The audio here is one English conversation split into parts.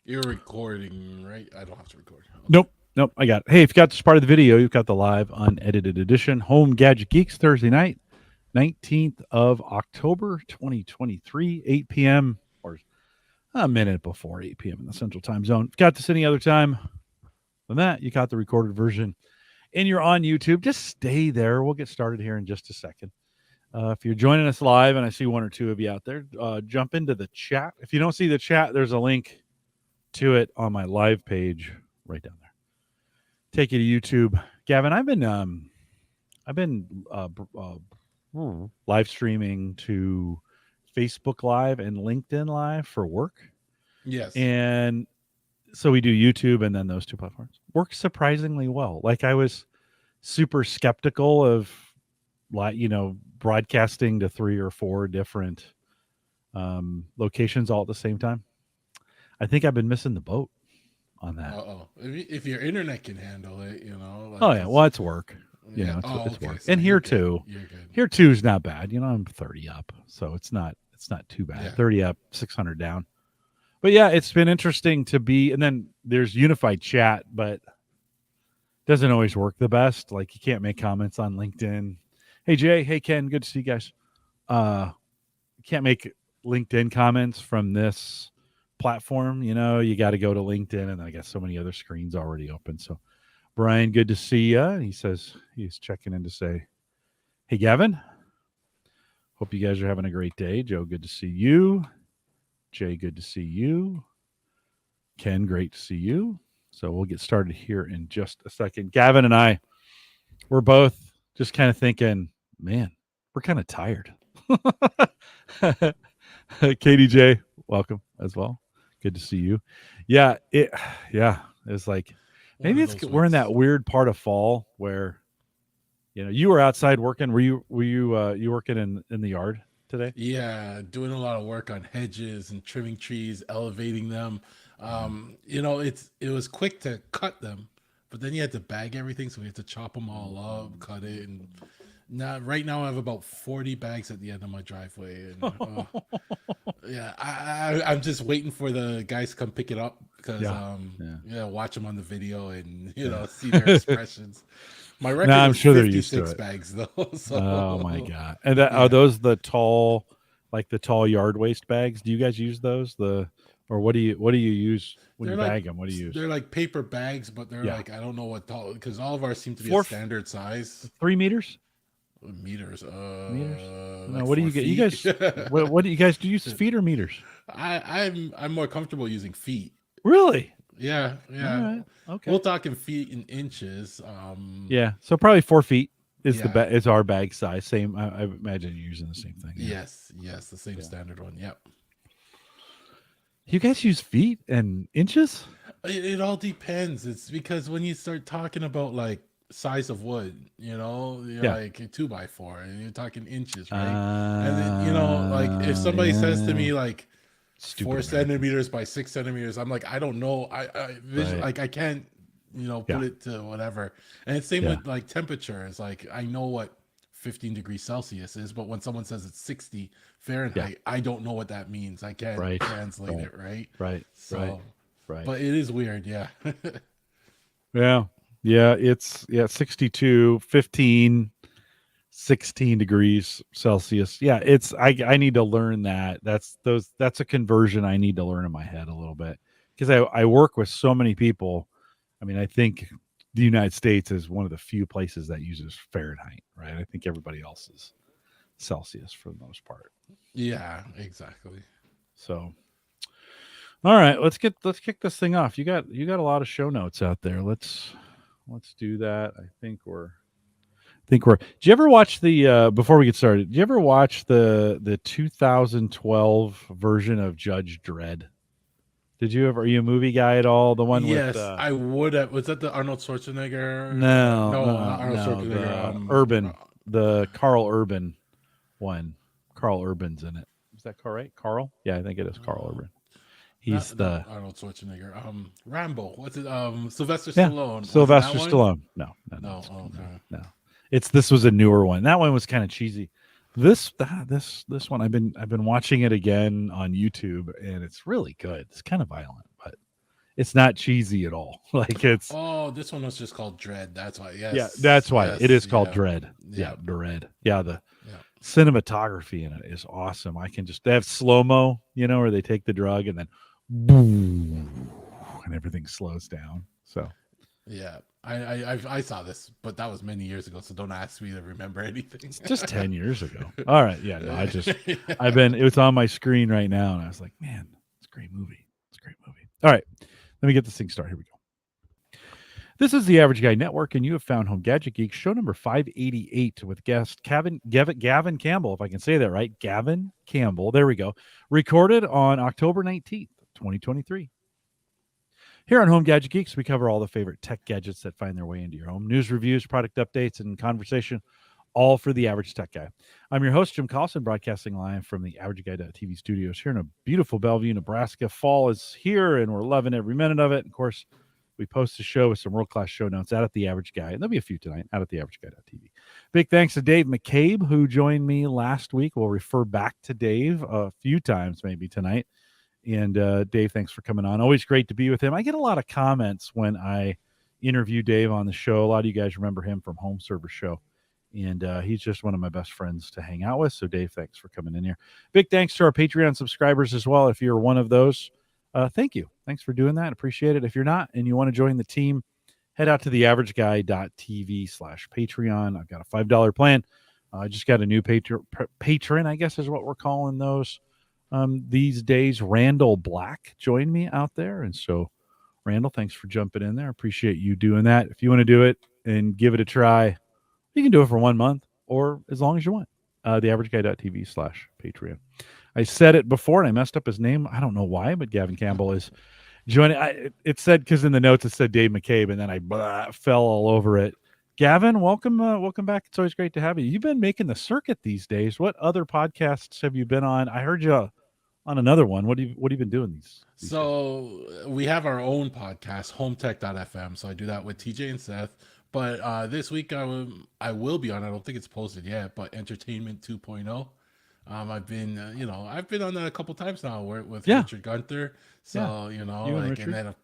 You're recording, right? I don't have to record. Okay. Nope. Nope. I got it. Hey, if you got this part of the video, you've got the live unedited edition. Home Gadget Geeks, Thursday night, 19th of October, 2023, 8 p.m. or a minute before 8 p.m. in the Central Time Zone. If you got this any other time than that, you got the recorded version. And you're on YouTube, just stay there. We'll get started here in just a second. If you're joining us live, and I see one or two of you out there, jump into the chat. If you don't see the chat, there's a link to it on my live page right down there. Take you to YouTube. Gavin, I've been live streaming to Facebook Live and LinkedIn Live for work. Yes. And so we do YouTube and then those two platforms. Works surprisingly well. Like I was super skeptical of broadcasting to 3 or 4 different locations all at the same time. I think I've been missing the boat on that. If your internet can handle it, Like oh yeah, well it's work. Yeah. It's okay. work. So and here you're too. You're good. Here too is not bad. I'm 30 up, so it's not too bad. Yeah. 30 up, 600 down. But yeah, it's been interesting to be. And then there's unified chat, but doesn't always work the best. Like you can't make comments on LinkedIn. Hey Jay, hey Ken, good to see you guys. Can't make LinkedIn comments from this platform. You got to go to LinkedIn, and I got so many other screens already open. So Brian, good to see you. He says he's checking in to say, hey Gavin, hope you guys are having a great day. Joe, good to see you. Jay, good to see you. Ken, great to see you. So we'll get started here in just a second. Gavin and I, we're both just kind of thinking, man, we're kind of tired. KDJ, welcome as well. Good to see you. Yeah, it's like maybe we're in that weird part of fall where you were outside working. Were you working in the yard today? Yeah, doing a lot of work on hedges and trimming trees, elevating them. It was quick to cut them, but then you had to bag everything, so we had to chop them all up, cut it, and right now I have about 40 bags at the end of my driveway, and yeah, I'm just waiting for the guys to come pick it up because watch them on the video and see their expressions. My record I'm is sure 56 they're used to it. bags though. So. Oh my god! And are those the tall yard waste bags? Do you guys use those? Or what do you use when you bag them? What do you use? They're like paper bags, but they're like I don't know what tall, because all of ours seem to be a standard size. 3 meters. Meters. Meters. Like what do you get? You guys. what do you guys do? You use feet or meters? I'm more comfortable using feet. Really? Yeah. All right. Okay. We'll talk in feet and inches. Yeah. So probably 4 feet is is our bag size. Same. I imagine you're using the same thing. Yeah. Yes. The same standard one. Yep. You guys use feet and inches? It all depends. It's because when you start talking about like size of wood, you're like a 2x4 and you're talking inches, right? And then, like if somebody says to me like 4 centimeters by 6 centimeters, I'm like, I don't know. Like I can't, put it to whatever. And it's same with like temperature. It's like, I know what 15 degrees Celsius is, but when someone says it's 60 Fahrenheit, I don't know what that means. I can't translate it, right? Right. So, but it is weird. Yeah. Yeah, it's 62, 15, 16 degrees Celsius. Yeah, it's I need to learn that. That's a conversion I need to learn in my head a little bit, because I work with so many people. I mean, I think the United States is one of the few places that uses Fahrenheit, right? I think everybody else is Celsius for the most part. Yeah, exactly. So all right, let's kick this thing off. You got a lot of show notes out there. Let's do that. I think we're. Did you ever watch the before we get started? Did you ever watch the 2012 version of Judge Dredd? Did you ever? Are you a movie guy at all? The one with I would have. Was that the Arnold Schwarzenegger? No, Arnold Schwarzenegger. The Carl Urban one. Carl Urban's in it. Is that correct? Carl? Yeah, I think it is Carl Urban. He's not Arnold Schwarzenegger. Rambo. What's it? Sylvester Stallone. Sylvester Stallone. No. No. This was a newer one. That one was kind of cheesy. This one I've been watching it again on YouTube, and it's really good. It's kind of violent, but it's not cheesy at all. Like it's Oh, this one was just called Dread. That's why. yeah, Yes. that's why it Yes. is called Yeah. Dread. Yeah. Yeah, Dread. Yeah, the Yeah. cinematography in it is awesome. I can just they have slow mo, where they take the drug and then boom, and everything slows down. So Yeah. I saw this, but that was many years ago, so don't ask me to remember anything. it's just 10 years ago. All right, yeah, no, Yeah. it was on my screen right now, and I was like, man, it's a great movie. It's a great movie. All right, let me get this thing started. Here we go. This is the Average Guy Network, and you have found Home Gadget Geeks, show number 588 with guest Gavin Campbell, if I can say that right. Gavin Campbell. There we go. Recorded on October 19th, 2023. Here on Home Gadget Geeks, we cover all the favorite tech gadgets that find their way into your home. News, reviews, product updates, and conversation, all for the average tech guy. I'm your host, Jim Collison, broadcasting live from the AverageGuy.tv studios here in a beautiful Bellevue, Nebraska. Fall is here, and we're loving every minute of it. Of course, we post a show with some world-class show notes out at The Average Guy. And there'll be a few tonight out at TheAverageGuy.tv. Big thanks to Dave McCabe, who joined me last week. We'll refer back to Dave a few times maybe tonight. And Dave, thanks for coming on. Always great to be with him. I get a lot of comments when I interview Dave on the show. A lot of you guys remember him from Home Service Show. And he's just one of my best friends to hang out with. So, Dave, thanks for coming in here. Big thanks to our Patreon subscribers as well. If you're one of those, thank you. Thanks for doing that. Appreciate it. If you're not and you want to join the team, head out to theaverageguy.tv/Patreon. I've got a $5 plan. I just got a new patron, I guess is what we're calling those these days. Randall Black joined me out there. And so, Randall, thanks for jumping in there. Appreciate you doing that. If you want to do it and give it a try, you can do it for 1 month or as long as you want. Theaverageguy.tv/Patreon. I said it before and I messed up his name. I don't know why, but Gavin Campbell is joining. It said, because in the notes it said Dave McCabe, and then I fell all over it. Gavin, welcome back. It's always great to have you. You've been making the circuit these days. What other podcasts have you been on? I heard you on another one. What have you been doing these So days? We have our own podcast, hometech.fm. So I do that with TJ and Seth. But this week I will be on. I don't think it's posted yet, but Entertainment 2.0. I've been on that a couple times now with Richard Gunther. So and then of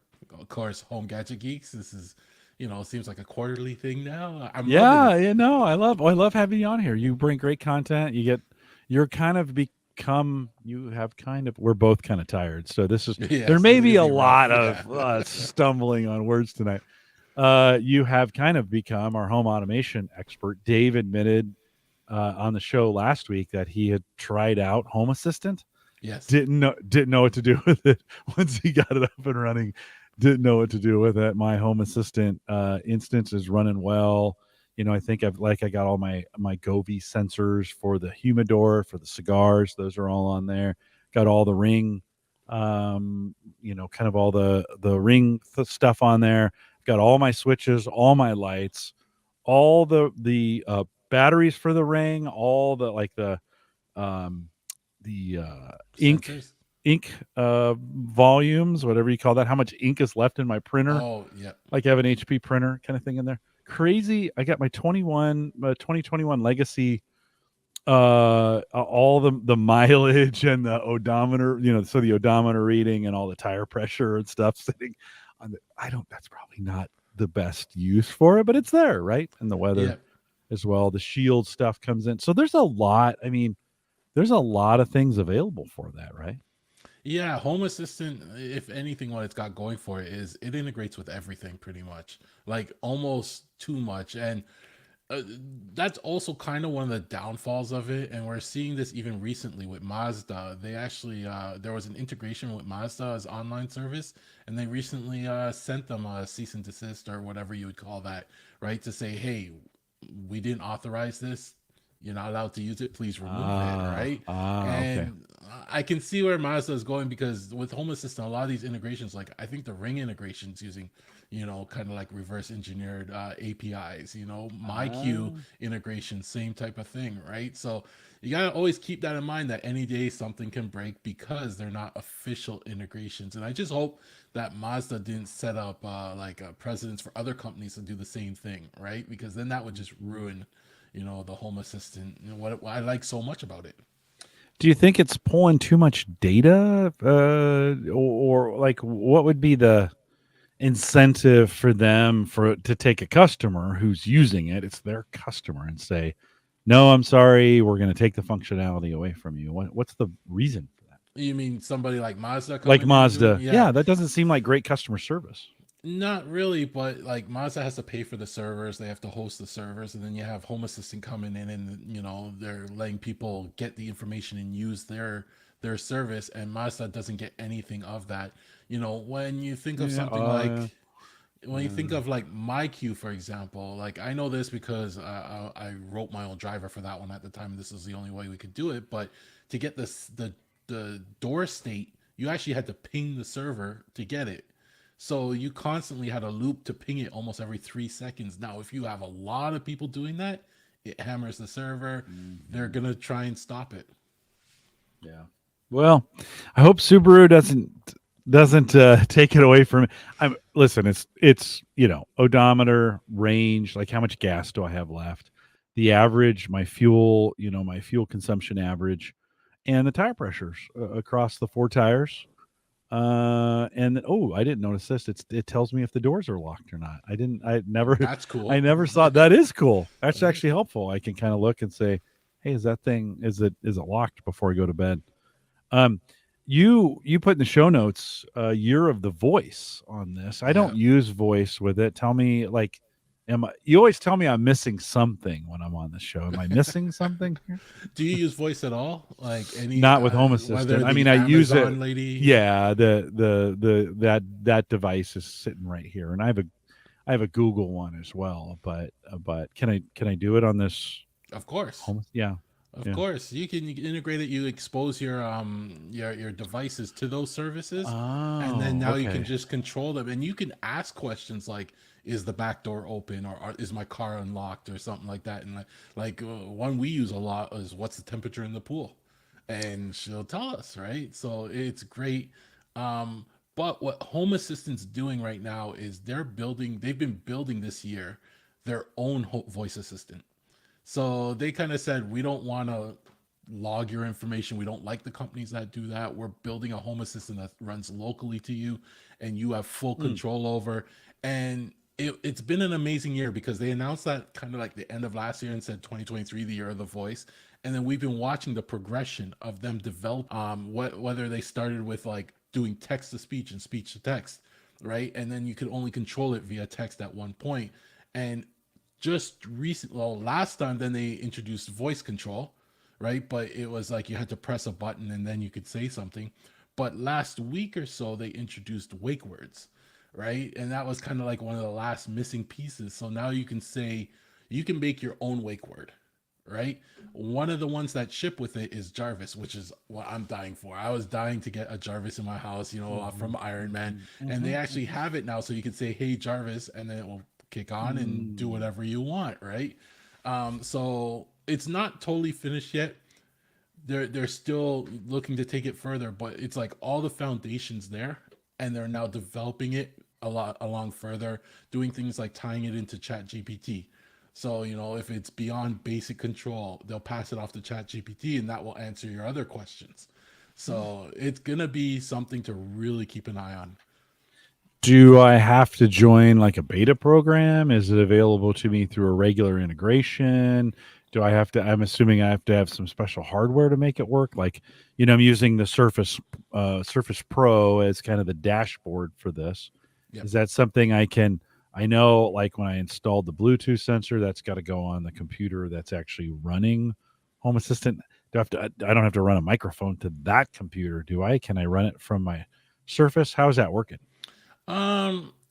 course Home Gadget Geeks. This is seems like a quarterly thing now. I love having you on here. You bring great content. We're both kind of tired. So this is there may be a lot of stumbling on words tonight. You have kind of become our home automation expert. Dave admitted on the show last week that he had tried out Home Assistant. Yes. Didn't know what to do with it once he got it up and running. Didn't know what to do with it. My Home Assistant instance is running well. I think I got all my Govee sensors for the humidor, for the cigars. Those are all on there. Got all the Ring, kind of all the Ring stuff on there. Got all my switches, all my lights, all the batteries for the Ring, all the ink volumes, whatever you call that. How much ink is left in my printer? Oh, yeah. Like I have an HP printer kind of thing in there. Crazy. I got my 2021 Legacy, all the mileage and the odometer, so the odometer reading and all the tire pressure and stuff sitting on that's probably not the best use for it, but it's there, right? And the weather as well. The Shield stuff comes in. So there's a lot. I mean, there's a lot of things available for that, right? Yeah, Home Assistant, if anything, what it's got going for it is it integrates with everything pretty much, like almost too much. And that's also kind of one of the downfalls of it. And we're seeing this even recently with Mazda. They actually, there was an integration with Mazda's online service, and they recently sent them a cease and desist or whatever you would call that, right? To say, hey, we didn't authorize this. You're not allowed to use it. Please remove it, right? And I can see where Mazda is going, because with Home Assistant, a lot of these integrations, like I think the Ring integrations using, kind of like reverse engineered APIs, MyQ integration, same type of thing, right? So you got to always keep that in mind, that any day something can break because they're not official integrations. And I just hope that Mazda didn't set up precedents for other companies to do the same thing, right? Because then that would just ruin the Home Assistant, what I like so much about it. Do you think it's pulling too much data, or like what would be the incentive for them to take a customer who's using it. It's their customer and say, no, I'm sorry, we're going to take the functionality away from you. What's the reason for that? You mean somebody like Mazda Like coming in and doing? Mazda. Yeah. Yeah, that doesn't seem like great customer service. Not really, but like Mazda has to pay for the servers, they have to host the servers, and then you have Home Assistant coming in, and they're letting people get the information and use their service, and Mazda doesn't get anything of that. When you think of something like when you think of like MyQ, for example, like I know this because I wrote my own driver for that one at the time. This was the only way we could do it, but to get the door state, you actually had to ping the server to get it. So you constantly had a loop to ping it almost every 3 seconds. Now, if you have a lot of people doing that, it hammers the server. They're gonna try and stop it. Yeah. Well, I hope Subaru doesn't take it away from. Listen. It's odometer, range, like how much gas do I have left, the average, my fuel consumption average, and the tire pressures across the 4 tires. And I didn't notice this. It tells me if the doors are locked or not. That's cool. I never saw. That is cool. That's actually helpful. I can kind of look and say, hey, is it locked before I go to bed? You put in the show notes year of the voice on this. I don't use voice with it. Tell me, like, you always tell me I'm missing something when I'm on the show. Am I missing something here? Do you use voice at all? Like any? Not with Home Assistant. I mean, I use it. Lady? Yeah, that device is sitting right here, and I have a Google one as well. But can I do it on this? Of course. Yeah. Of course, you can integrate it. You expose your devices to those services, and then now you can just control them, and you can ask questions like, "Is the back door open?" or "Is my car unlocked?" or something like that. And one we use a lot is, "What's the temperature in the pool?" and she'll tell us, right? So it's great. But what Home Assistant's doing right now is they've been building this year their own voice assistant. So they kind of said, we don't want to log your information. We don't like the companies that do that. We're building a Home Assistant that runs locally to you and you have full control over. And it's been an amazing year because they announced that kind of like the end of last year and said 2023, the year of the voice. And then we've been watching the progression of them develop, whether they started with like doing text to speech and speech to text, right? And then you could only control it via text at one point. And just last time, then they introduced voice control, right? But it was like you had to press a button and then you could say something. But last week or so, they introduced wake words, right? And that was kind of like one of the last missing pieces. So now you can make your own wake word, right? One of the ones that ship with it is Jarvis, which is what I'm dying for. I was dying to get a Jarvis in my house, from Iron Man. And they actually have it now, so you can say, "Hey Jarvis," and then it will kick on and do whatever you want, right? So it's not totally finished yet. They're still looking to take it further, but it's like all the foundations there, and they're now developing it a lot along further, doing things like tying it into Chat GPT. So if it's beyond basic control, they'll pass it off to Chat GPT, and that will answer your other questions. So it's gonna be something to really keep an eye on. Do I have to join like a beta program? Is it available to me through a regular integration? I'm assuming I have to have some special hardware to make it work. Like, I'm using the Surface Pro as kind of the dashboard for this. Yep. Is that something I know, like when I installed the Bluetooth sensor, that's got to go on the computer that's actually running Home Assistant. I don't have to run a microphone to that computer, do I? Can I run it from my Surface? How is that working?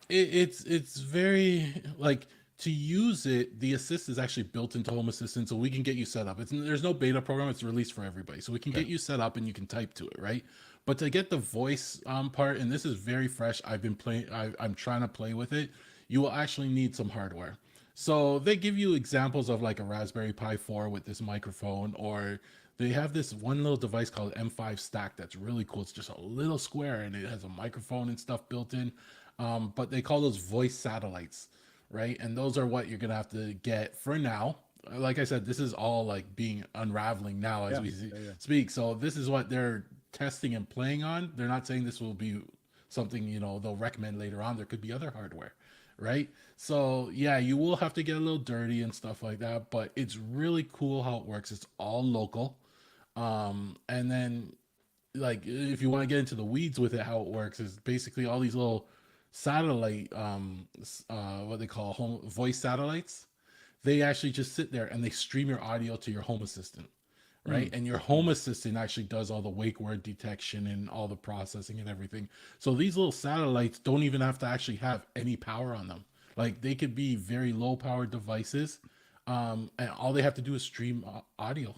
It's very like, to use it, the assist is actually built into Home Assistant, so we can get you set up. There's no beta program; it's released for everybody, so we can get you set up and you can type to it, right? But to get the voice part, and this is very fresh. I'm trying to play with it. You will actually need some hardware. So they give you examples of like a Raspberry Pi 4 with this microphone, or they have this one little device called M5 Stack that's really cool. It's just a little square and it has a microphone and stuff built in. But they call those voice satellites, right? And those are what you're gonna have to get for now. Like I said, this is all like being unraveling now as we speak. So this is what they're testing and playing on. They're not saying this will be something, they'll recommend later on. There could be other hardware, right? So yeah, you will have to get a little dirty and stuff like that, but it's really cool how it works. It's all local. And then, like, if you want to get into the weeds with it, how it works is basically all these little satellite, what they call home voice satellites. They actually just sit there and they stream your audio to your Home Assistant, right? And your Home Assistant actually does all the wake word detection and all the processing and everything. So these little satellites don't even have to actually have any power on them. Like, they could be very low powered devices, and all they have to do is stream audio.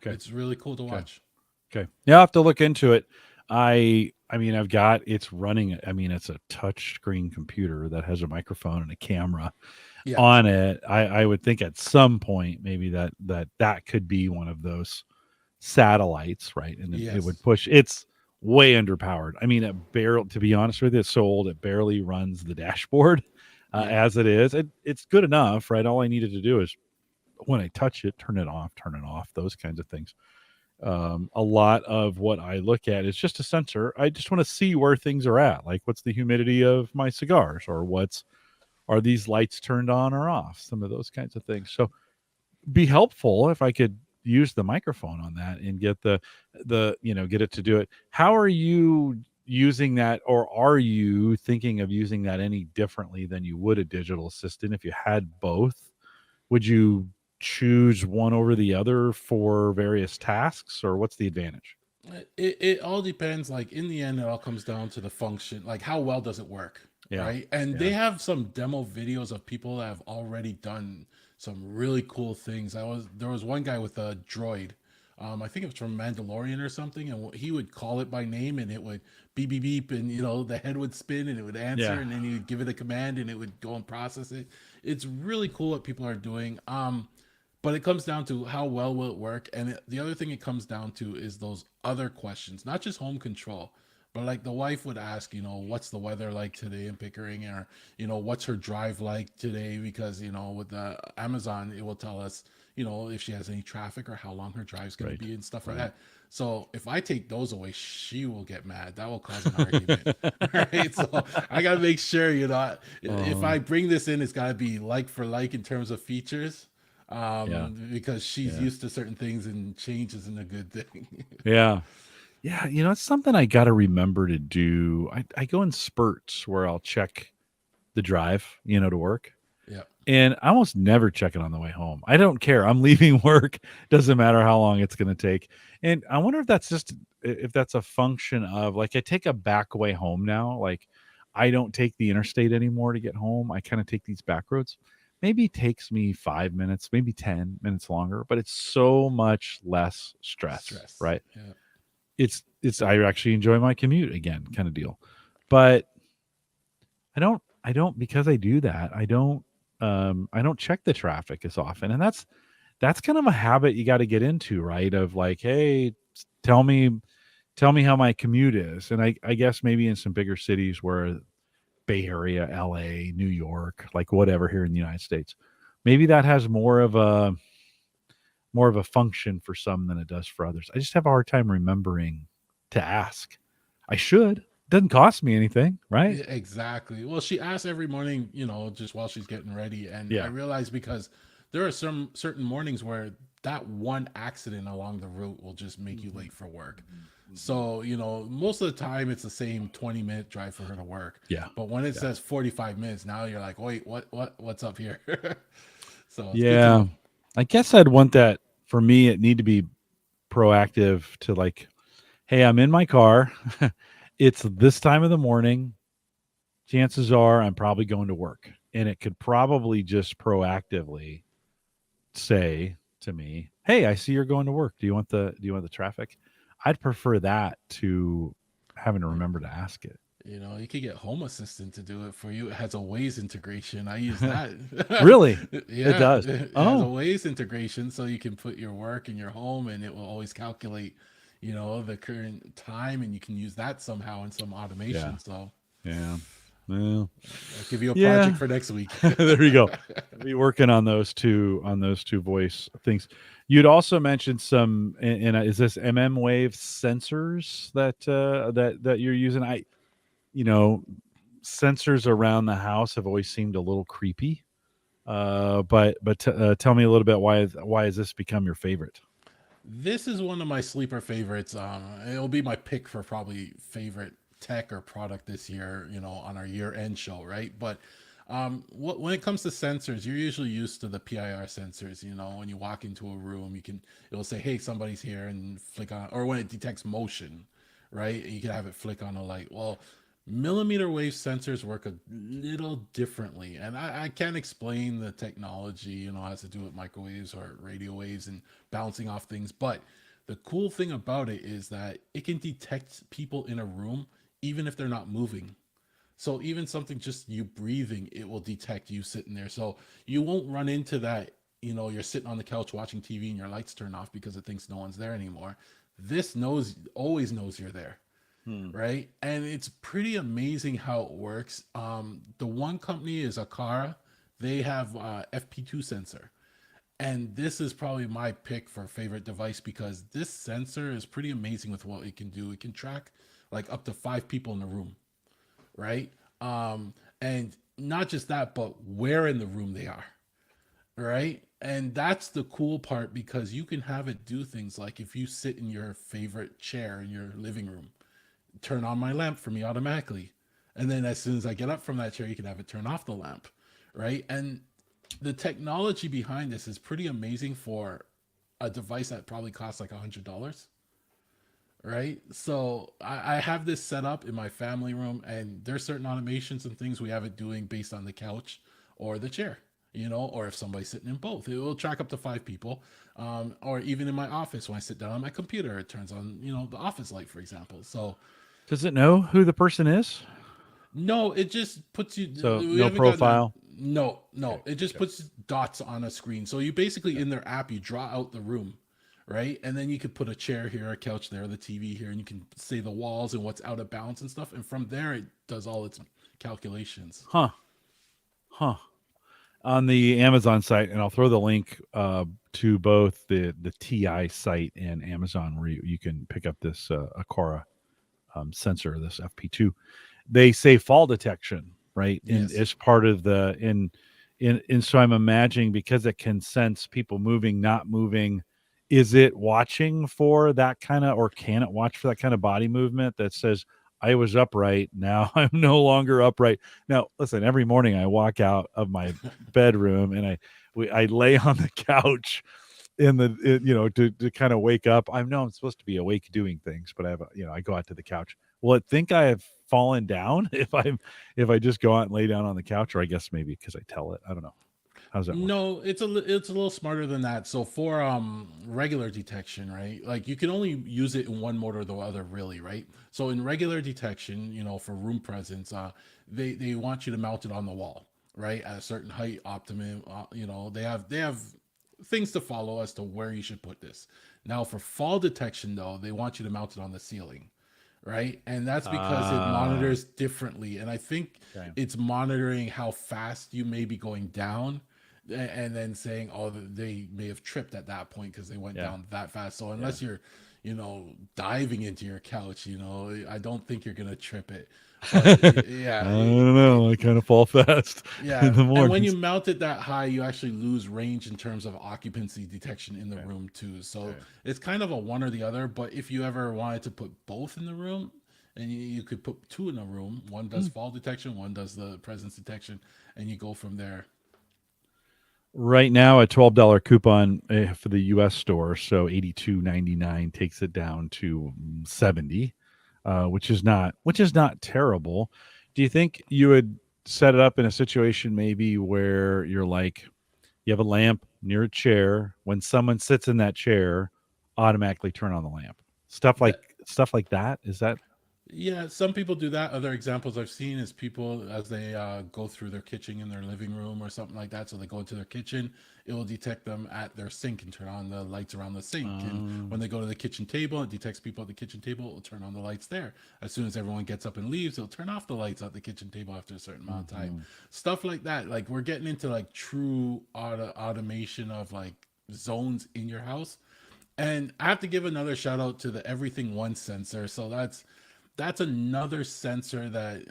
Okay. It's really cool to watch. Okay. Yeah, I'll have to look into it. I mean, I've got it's running. I mean, it's a touch screen computer that has a microphone and a camera Yeah. on it. I would think at some point maybe that could be one of those satellites, right? And it would Yes. push. It's way underpowered. I mean, to be honest with you, it's so old it barely runs the dashboard Yeah. as it is. It's good enough, right? All I needed to do is when I touch it, turn it off, those kinds of things. A lot of what I look at is just a sensor. I just want to see where things are at. Like, what's the humidity of my cigars, or are these lights turned on or off? Some of those kinds of things. So, be helpful if I could use the microphone on that and get get it to do it. How are you using that, or are you thinking of using that any differently than you would a digital assistant? If you had both, would you choose one over the other for various tasks, or what's the advantage? It all depends. Like, in the end, it all comes down to the function. Like, how well does it work, Yeah. right? And they have some demo videos of people that have already done some really cool things. There was one guy with a droid. I think it was from Mandalorian or something, and he would call it by name, and it would beep beep beep, and the head would spin, and it would answer, Yeah. and then he would give it a command, and it would go and process it. It's really cool what people are doing. But it comes down to how well will it work, and the other thing it comes down to is those other questions, not just home control, but like the wife would ask, what's the weather like today in Pickering, or what's her drive like today, because with the Amazon it will tell us if she has any traffic or how long her drive's going Right. to be and stuff like that. So if I take those away, she will get mad. That will cause an argument. Right? So I gotta make sure, if I bring this in, it's gotta be like for like in terms of features. Because she's used to certain things, and change isn't a good thing. Yeah. Yeah. It's something I got to remember to do. I go in spurts where I'll check the drive, to work. Yeah. And I almost never check it on the way home. I don't care. I'm leaving work. Doesn't matter how long it's going to take. And I wonder if that's a function of, like, I take a back way home now. Like, I don't take the interstate anymore to get home. I kind of take these back roads. Maybe it takes me 5 minutes, maybe 10 minutes longer, but it's so much less stress. Right? Yeah. I actually enjoy my commute again, kind of deal. But I don't because I do that. I don't check the traffic as often. And that's kind of a habit you got to get into, right? Of like, hey, tell me how my commute is. And I guess maybe in some bigger cities where Bay Area, LA, New York, like whatever here in the United States, maybe that has more of a function for some than it does for others. I just have a hard time remembering to ask. I should. It doesn't cost me anything, right? Yeah, exactly. Well, she asks every morning, just while she's getting ready, and Yeah. I realize because there are some certain mornings where that one accident along the route will just make you late for work. So, most of the time it's the same 20-minute drive for her to work. Yeah. But when it says 45 minutes, now you're like, wait, what's up here? So it's good to Yeah. know. I guess I'd want that. For me, it need to be proactive to, like, hey, I'm in my car. It's this time of the morning. Chances are I'm probably going to work. And it could probably just proactively say to me, hey, I see you're going to work. Do you want the traffic? I'd prefer that to having to remember to ask it. You could get Home Assistant to do it for you. It has a Waze integration. I use that. Really? Yeah, It does. it has a Oh, Waze integration, so you can put your work and your home, and it will always calculate, the current time, and you can use that somehow in some automation. Yeah. So yeah. Well, I'll give you a Yeah. project for next week. there you go. I'll be working on those two voice things. You'd also mentioned some, and is this mmWave sensors that you're using? you know, sensors around the house have always seemed a little creepy. But tell me a little bit, why has this become your favorite? This is one of my sleeper favorites. It'll be my pick for probably favorite tech or product this year, on our year end show, right? But when it comes to sensors, you're usually used to the PIR sensors. When you walk into a room, it'll say, "Hey, somebody's here," and flick on, or when it detects motion, right? You can have it flick on a light. Well, millimeter wave sensors work a little differently, and I can't explain the technology. It has to do with microwaves or radio waves and bouncing off things. But the cool thing about it is that it can detect people in a room even if they're not moving. So even something just you breathing, it will detect you sitting there. So you won't run into that, you're sitting on the couch watching TV and your lights turn off because it thinks no one's there anymore. This always knows you're there, Hmm. right? And it's pretty amazing how it works. The one company is Aqara. They have FP2 sensor. And this is probably my pick for favorite device because this sensor is pretty amazing with what it can do. It can track like up to 5 people in the room, right? And not just that, but where in the room they are, right? And that's the cool part because you can have it do things like if you sit in your favorite chair in your living room, turn on my lamp for me automatically. And then as soon as I get up from that chair, you can have it turn off the lamp, right? And the technology behind this is pretty amazing for a device that probably costs like $100, right? So I have this set up in my family room, and there's certain automations and things we have it doing based on the couch or the chair, or if somebody's sitting in both, it will track up to 5 people. Or even in my office, when I sit down on my computer, it turns on, the office light, for example. So Does it know who the person is? no, it just puts you. So We no haven't gotten that. profile. No, Okay, no, it just okay, puts dots on a screen. So you basically okay. in their app, you draw out the room, right? And then you could put a chair here, a couch there, the TV here, and you can say the walls and what's out of bounds and stuff. And from there, it does all its calculations. Huh, huh. On the Amazon site, and I'll throw the link to both the TI site and Amazon, where you can pick up this Aqara sensor, this FP2. They say fall detection, right? And Yes. as part of the in so I'm imagining, because it can sense people moving, not moving, is it watching for that kind of, or can it watch for that kind of body movement that says, I was upright, now I'm no longer upright? Now listen, every morning I walk out of my bedroom and I lay on the couch to kind of wake up. I know I'm supposed to be awake doing things, but I go out to the couch. Will it think I have fallen down if I just go out and lay down on the couch? Or I guess maybe because I tell it. I don't know. How does that work? No, it's a little smarter than that. So for regular detection, right? Like you can only use it in one mode or the other, really, right? So in regular detection, for room presence, they want you to mount it on the wall, right, at a certain height, optimum. They have things to follow as to where you should put this. Now for fall detection, though, they want you to mount it on the ceiling, right? And that's because it Ah, monitors differently. And I think okay. it's monitoring how fast you may be going down and then saying, oh, they may have tripped at that point because they went Yeah, down that fast. So yeah. unless you're, diving into your couch, I don't think you're going to trip it. But I yeah, don't know. I kind of fall fast in yeah, the and when you mornings. mount it that high, you actually lose range in terms of occupancy detection in the Okay, room too. So okay. it's kind of a one or the other. But if you ever wanted to put both in the room, and you could put two in a room, one does Hmm. fall detection, one does the presence detection, and you go from there. Right now, a $12 coupon for the U.S. store, so 82.99 takes it down to 70, which is not terrible. Do you think you would set it up in a situation maybe where you're like, you have a lamp near a chair, when someone sits in that chair, automatically turn on the lamp? Stuff like That stuff like that. Is that Yeah, some people do that. Other examples I've seen is people as they go through their kitchen in their living room or something like that. So they go into their kitchen, it will detect them at their sink and turn on the lights around the sink. And when they go to the kitchen table, it detects people at the kitchen table, it will turn on the lights there. As soon as everyone gets up and leaves, it'll turn off the lights at the kitchen table after a certain amount of time. mhm. Stuff like that. Like we're getting into like true automation of like zones in your house. And I have to give another shout out to the Everything One sensor. So that's another sensor that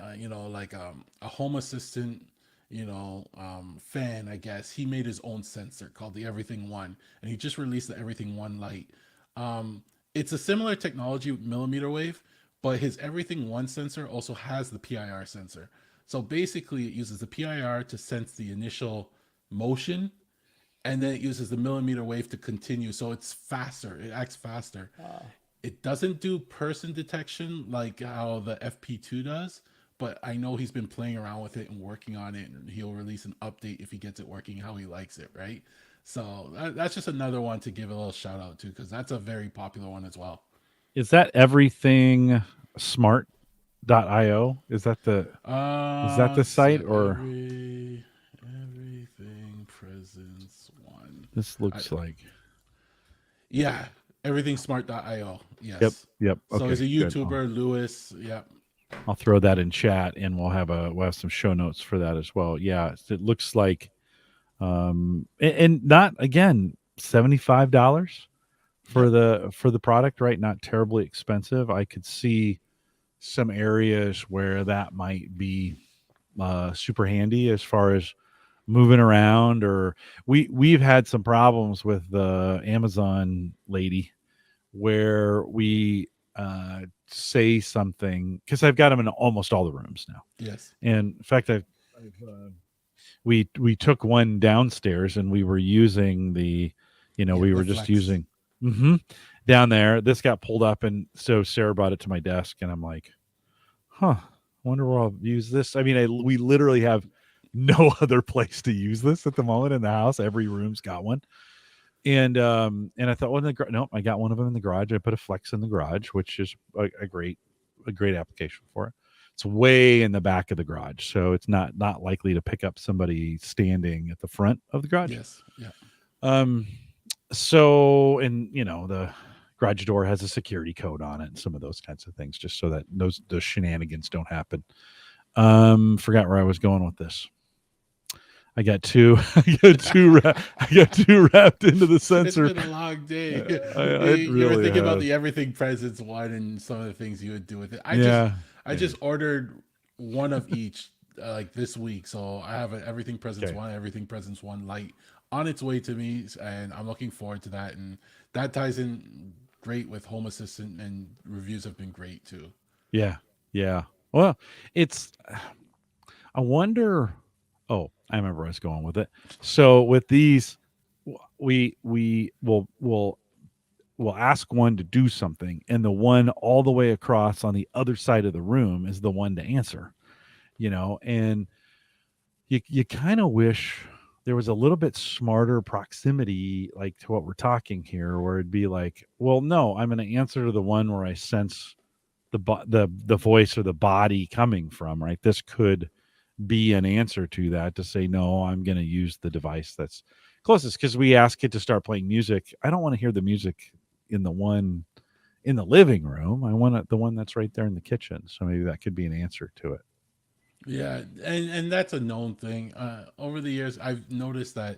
like a Home Assistant, fan, I guess. He made his own sensor called the Everything One, and he just released the Everything One Lite. Um, it's a similar technology with millimeter wave, but his Everything One sensor also has the PIR sensor. So basically, it uses the PIR to sense the initial motion, and then it uses the millimeter wave to continue. So it's faster. It acts faster. It doesn't do person detection like how the FP2 does, but I know he's been playing around with it and working on it, and he'll release an update if he gets it working how he likes it, right? So that's just another one to give a little shout out to, because that's a very popular one as well. Is that everything smart.io? Is that the site or everything presence one? this looks like Yeah, everythingsmart.io. Yep. Yes. Yep. So Okay. he's a Good. YouTuber, Lewis. Yep. I'll throw that in chat and we'll have some show notes for that as well. Yeah, it looks like and not again $75 for the product, right? Not terribly expensive. I could see some areas where that might be super handy as far as moving around, or we've had some problems with the Amazon lady where we say something, because I've got them in almost all the rooms now. Yes. And in fact, we took one downstairs and we were using the, we were just Flex. using down there. This got pulled up, and so Sarah brought it to my desk, and I'm like, wonder where I'll use this. I mean, we literally have no other place to use this at the moment in the house. Every room's got one. And I thought, well, nope, I got one of them in the garage. I put a Flex in the garage, which is a great application for it. It's way in the back of the garage, so it's not likely to pick up somebody standing at the front of the garage. Yes. Yeah. So, and the garage door has a security code on it and some of those kinds of things, just so that those shenanigans don't happen. Forgot where I was going with this. I got too wrapped into the sensor. It's been a long day. You were thinking about the Everything Presence one and some of the things you would do with it. I just ordered one of each like this week, so I have an Everything Presence one, Everything Presence one Lite on its way to me, and I'm looking forward to that. And that ties in great with Home Assistant, and reviews have been great too. Yeah. Well, I wonder. Oh, I remember where I was going with it. So with these, we'll ask one to do something, and the one all the way across on the other side of the room is the one to answer. And you kind of wish there was a little bit smarter proximity, like to what we're talking here, where it'd be like, well, no, I'm going to answer to the one where I sense the voice or the body coming from, right? This could be an answer to that, to say, no, I'm going to use the device that's closest, because we ask it to start playing music. I don't want to hear the music in the one in the living room. I want the one that's right there in the kitchen. So maybe that could be an answer to it. Yeah, and that's a known thing. Over the years, I've noticed that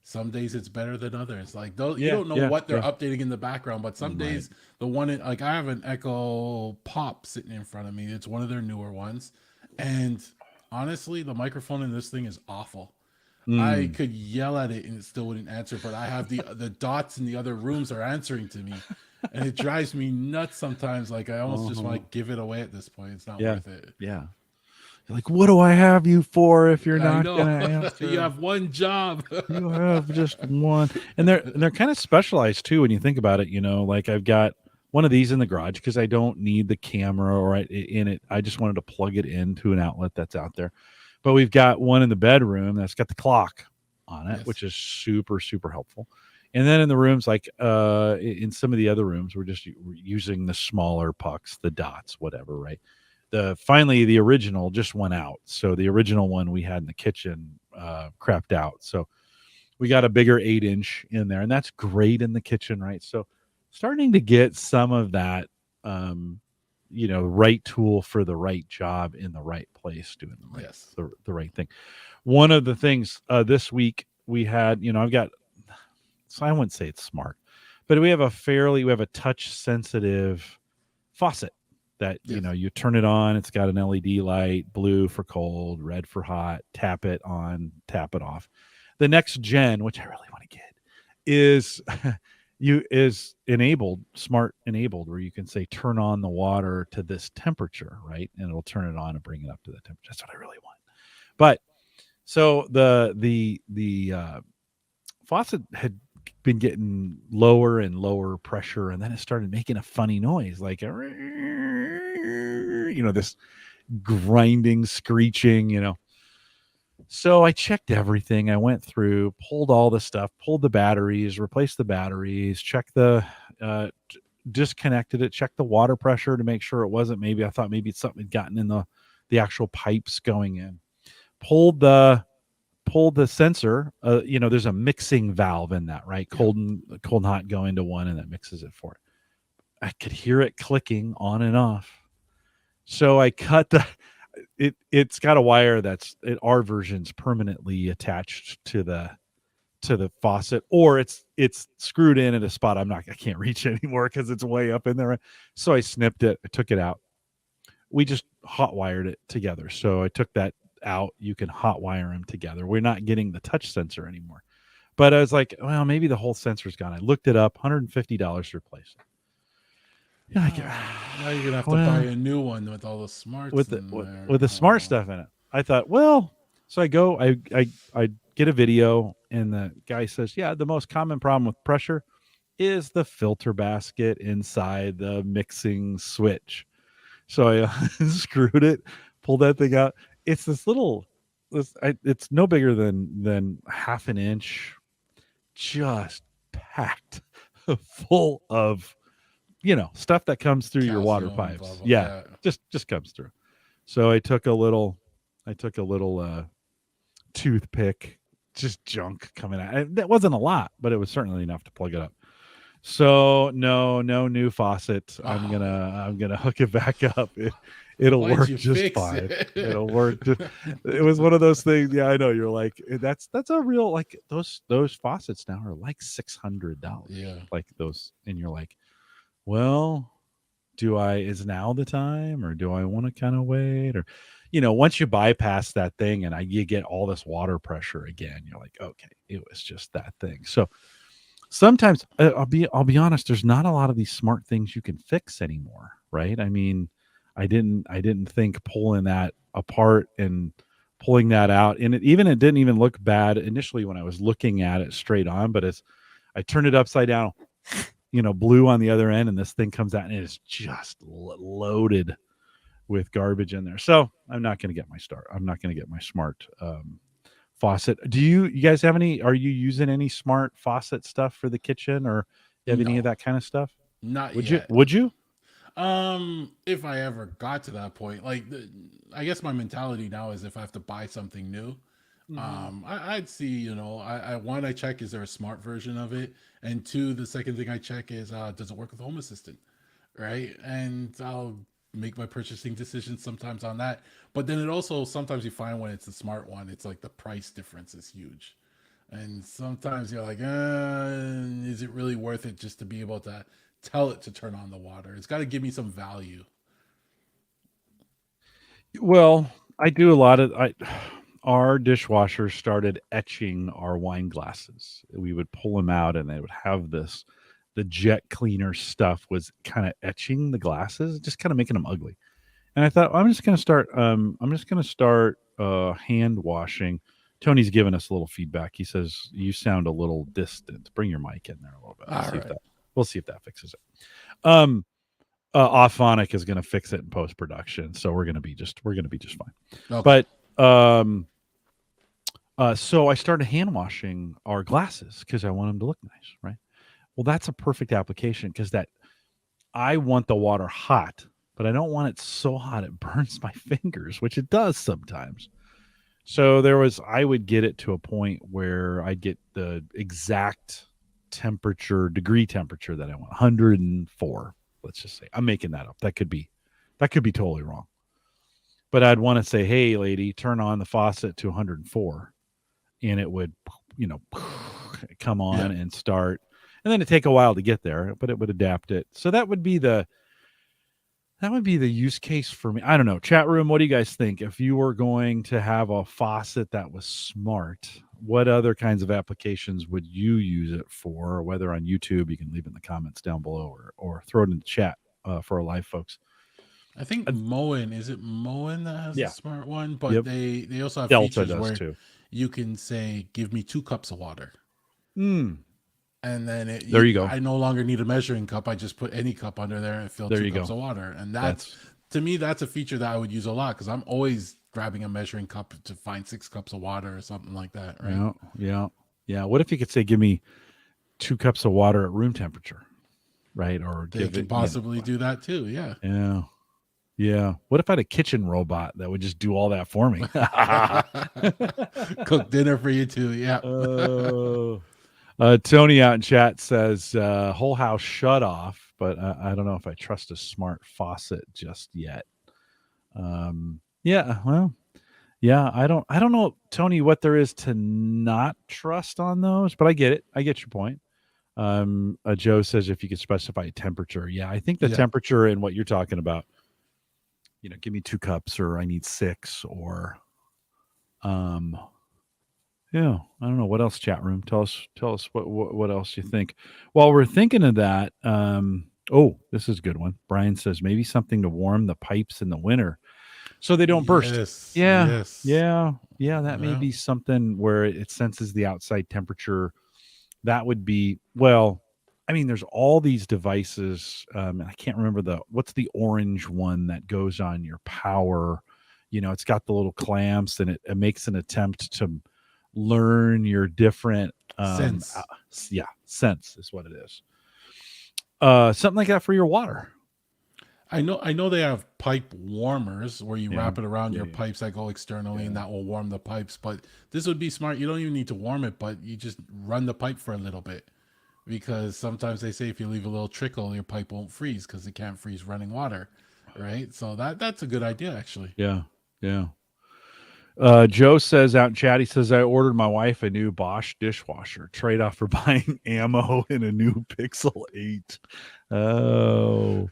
some days it's better than others. Like you don't know what they're updating in the background, but some days the one like I have an Echo Pop sitting in front of me. It's one of their newer ones, and honestly, the microphone in this thing is awful. I could yell at it and it still wouldn't answer, but I have the dots in the other rooms are answering to me, and it drives me nuts sometimes. Like I almost just want to give it away at this point. It's not worth it. Yeah. You're like, what do I have you for if you're not going to answer? You have one job. You have just one. And they're kind of specialized too when you think about it. Like I've got one of these in the garage because I don't need the camera or in it. I just wanted to plug it into an outlet that's out there. But we've got one in the bedroom that's got the clock on it, which is super, super helpful. And then in the rooms, like in some of the other rooms, we're using the smaller pucks, the dots, whatever, right? Finally, the original just went out. So the original one we had in the kitchen crapped out. So we got a bigger 8-inch in there, and that's great in the kitchen, right? So starting to get some of that, right tool for the right job in the right place, doing the right thing. One of the things this week we had, I've got, so I wouldn't say it's smart, but we have a touch sensitive faucet that, you Yes. know, you turn it on, it's got an LED light, blue for cold, red for hot, tap it on, tap it off. The next gen, which I really want to get, is is enabled, smart enabled, where you can say turn on the water to this temperature, right? And it'll turn it on and bring it up to the temperature. That's what I really want. But so the faucet had been getting lower and lower pressure, and then it started making a funny noise, like this grinding, screeching, So I checked everything. I went through, pulled all the stuff, pulled the batteries, replaced the batteries, checked disconnected it, checked the water pressure to make sure it wasn't, maybe I thought maybe it's something had gotten in the actual pipes going in. Pulled the sensor. There's a mixing valve in that, right? Cold and hot go into one, and that mixes it for it. I could hear it clicking on and off. So I cut it's got a wire our version's permanently attached to the faucet, or it's screwed in at a spot I can't reach anymore because it's way up in there. So I snipped it, I took it out. We just hot wired it together. So I took that out. You can hot wire them together. We're not getting the touch sensor anymore. But I was like, well, maybe the whole sensor's gone. I looked it up, $150 to replace it. Now you're gonna have to buy a new one with all the smarts with the smart stuff in it. I thought, well, so I go, I get a video, and the guy says, yeah, the most common problem with pressure is the filter basket inside the mixing switch. So I screwed it, pulled that thing out. It's this little, it's no bigger than half an inch, just packed full of stuff that comes through your water pipes. Blah, blah, yeah, just comes through. So I took a little toothpick, just junk coming out. That wasn't a lot, but it was certainly enough to plug it up. So no new faucet. I'm gonna hook it back up. It'll work just fine. It'll work. It was one of those things. Yeah, I know. You're like, that's a real, like, those faucets now are like $600. Yeah, like those, and you're like, well, is now the time, or do I want to kind of wait? Or, once you bypass that thing and you get all this water pressure again, you're like, okay, it was just that thing. So sometimes I'll be honest, there's not a lot of these smart things you can fix anymore, right? I mean, I didn't think pulling that apart and pulling that out, and it didn't even look bad initially when I was looking at it straight on, but as I turned it upside down, blue on the other end, and this thing comes out and it is just loaded with garbage in there. So I'm not going to get my start. I'm not going to get my smart faucet. Do you guys have any? Are you using any smart faucet stuff for the kitchen, or have any of that kind of stuff? Not would yet. Would you? If I ever got to that point, like, I guess my mentality now is if I have to buy something new, I'd see, I check, is there a smart version of it? And two, the second thing I check is, does it work with Home Assistant? Right. And I'll make my purchasing decisions sometimes on that. But then it also, sometimes you find when it's a smart one, it's like the price difference is huge. And sometimes you're like, is it really worth it just to be able to tell it to turn on the water? It's got to give me some value. Well, I do a lot of our dishwasher started etching our wine glasses. We would pull them out, and they would have the jet cleaner stuff was kind of etching the glasses, just kind of making them ugly. And I thought, I'm just going to start hand washing. Tony's giving us a little feedback. He says, you sound a little distant. Bring your mic in there a little bit. We'll see if that fixes it. Auphonic is going to fix it in post-production, so we're going to be just fine. Okay. But so I started hand washing our glasses because I want them to look nice, right? Well, that's a perfect application because I want the water hot, but I don't want it so hot it burns my fingers, which it does sometimes. So I would get it to a point where I get the exact degree temperature that I want, 104. Let's just say, I'm making that up. That could be totally wrong. But I'd want to say, hey, lady, turn on the faucet to 104, and it would, come on and start. And then it'd take a while to get there, but it would adapt it. So that would be That would be the use case for me. I don't know. Chat room, what do you guys think? If you were going to have a faucet that was smart, what other kinds of applications would you use it for? Or whether on YouTube, you can leave it in the comments down below or throw it in the chat for our live folks. I think Moen, is it Moen that has Yeah. a smart one? But Yep. they also have Delta features does where too. you can say, give me 2 cups of water. Mm. And then There you go. I no longer need a measuring cup. I just put any cup under there and fill There 2 you cups go. of water. And that's to me, that's a feature that I would use a lot because I'm always grabbing a measuring cup to find 6 cups of water or something like that. Right? Yeah. What if you could say, give me 2 cups of water at room temperature, right? Or They give can it, possibly do that too. Yeah. Yeah. Yeah. What if I had a kitchen robot that would just do all that for me? Cook dinner for you too. Yeah. Tony out in chat says whole house shut off, but I don't know if I trust a smart faucet just yet. Yeah, well, yeah, I don't know, Tony, what there is to not trust on those, but I get it. I get your point. Joe says if you could specify temperature. Yeah, I think the temperature and what you're talking about, give me 2 cups or I need 6 or yeah, I don't know what else. Chat room, tell us what else you think. While we're thinking of that, this is a good one. Brian says maybe something to warm the pipes in the winter so they don't burst. Yeah, that may be something where it senses the outside temperature. That would be, well, I mean, there's all these devices, and I can't remember what's the orange one that goes on your power. It's got the little clamps, and it makes an attempt to learn your different sense. Sense is what it is. Something like that for your water. I know they have pipe warmers where you wrap it around your pipes that go externally and that will warm the pipes. But this would be smart. You don't even need to warm it, but you just run the pipe for a little bit, because sometimes they say if you leave a little trickle, your pipe won't freeze because it can't freeze running water, right? So that's a good idea, actually. Yeah. Joe says out in chat, he says, I ordered my wife a new Bosch dishwasher, trade off for buying ammo in a new Pixel 8. Oh,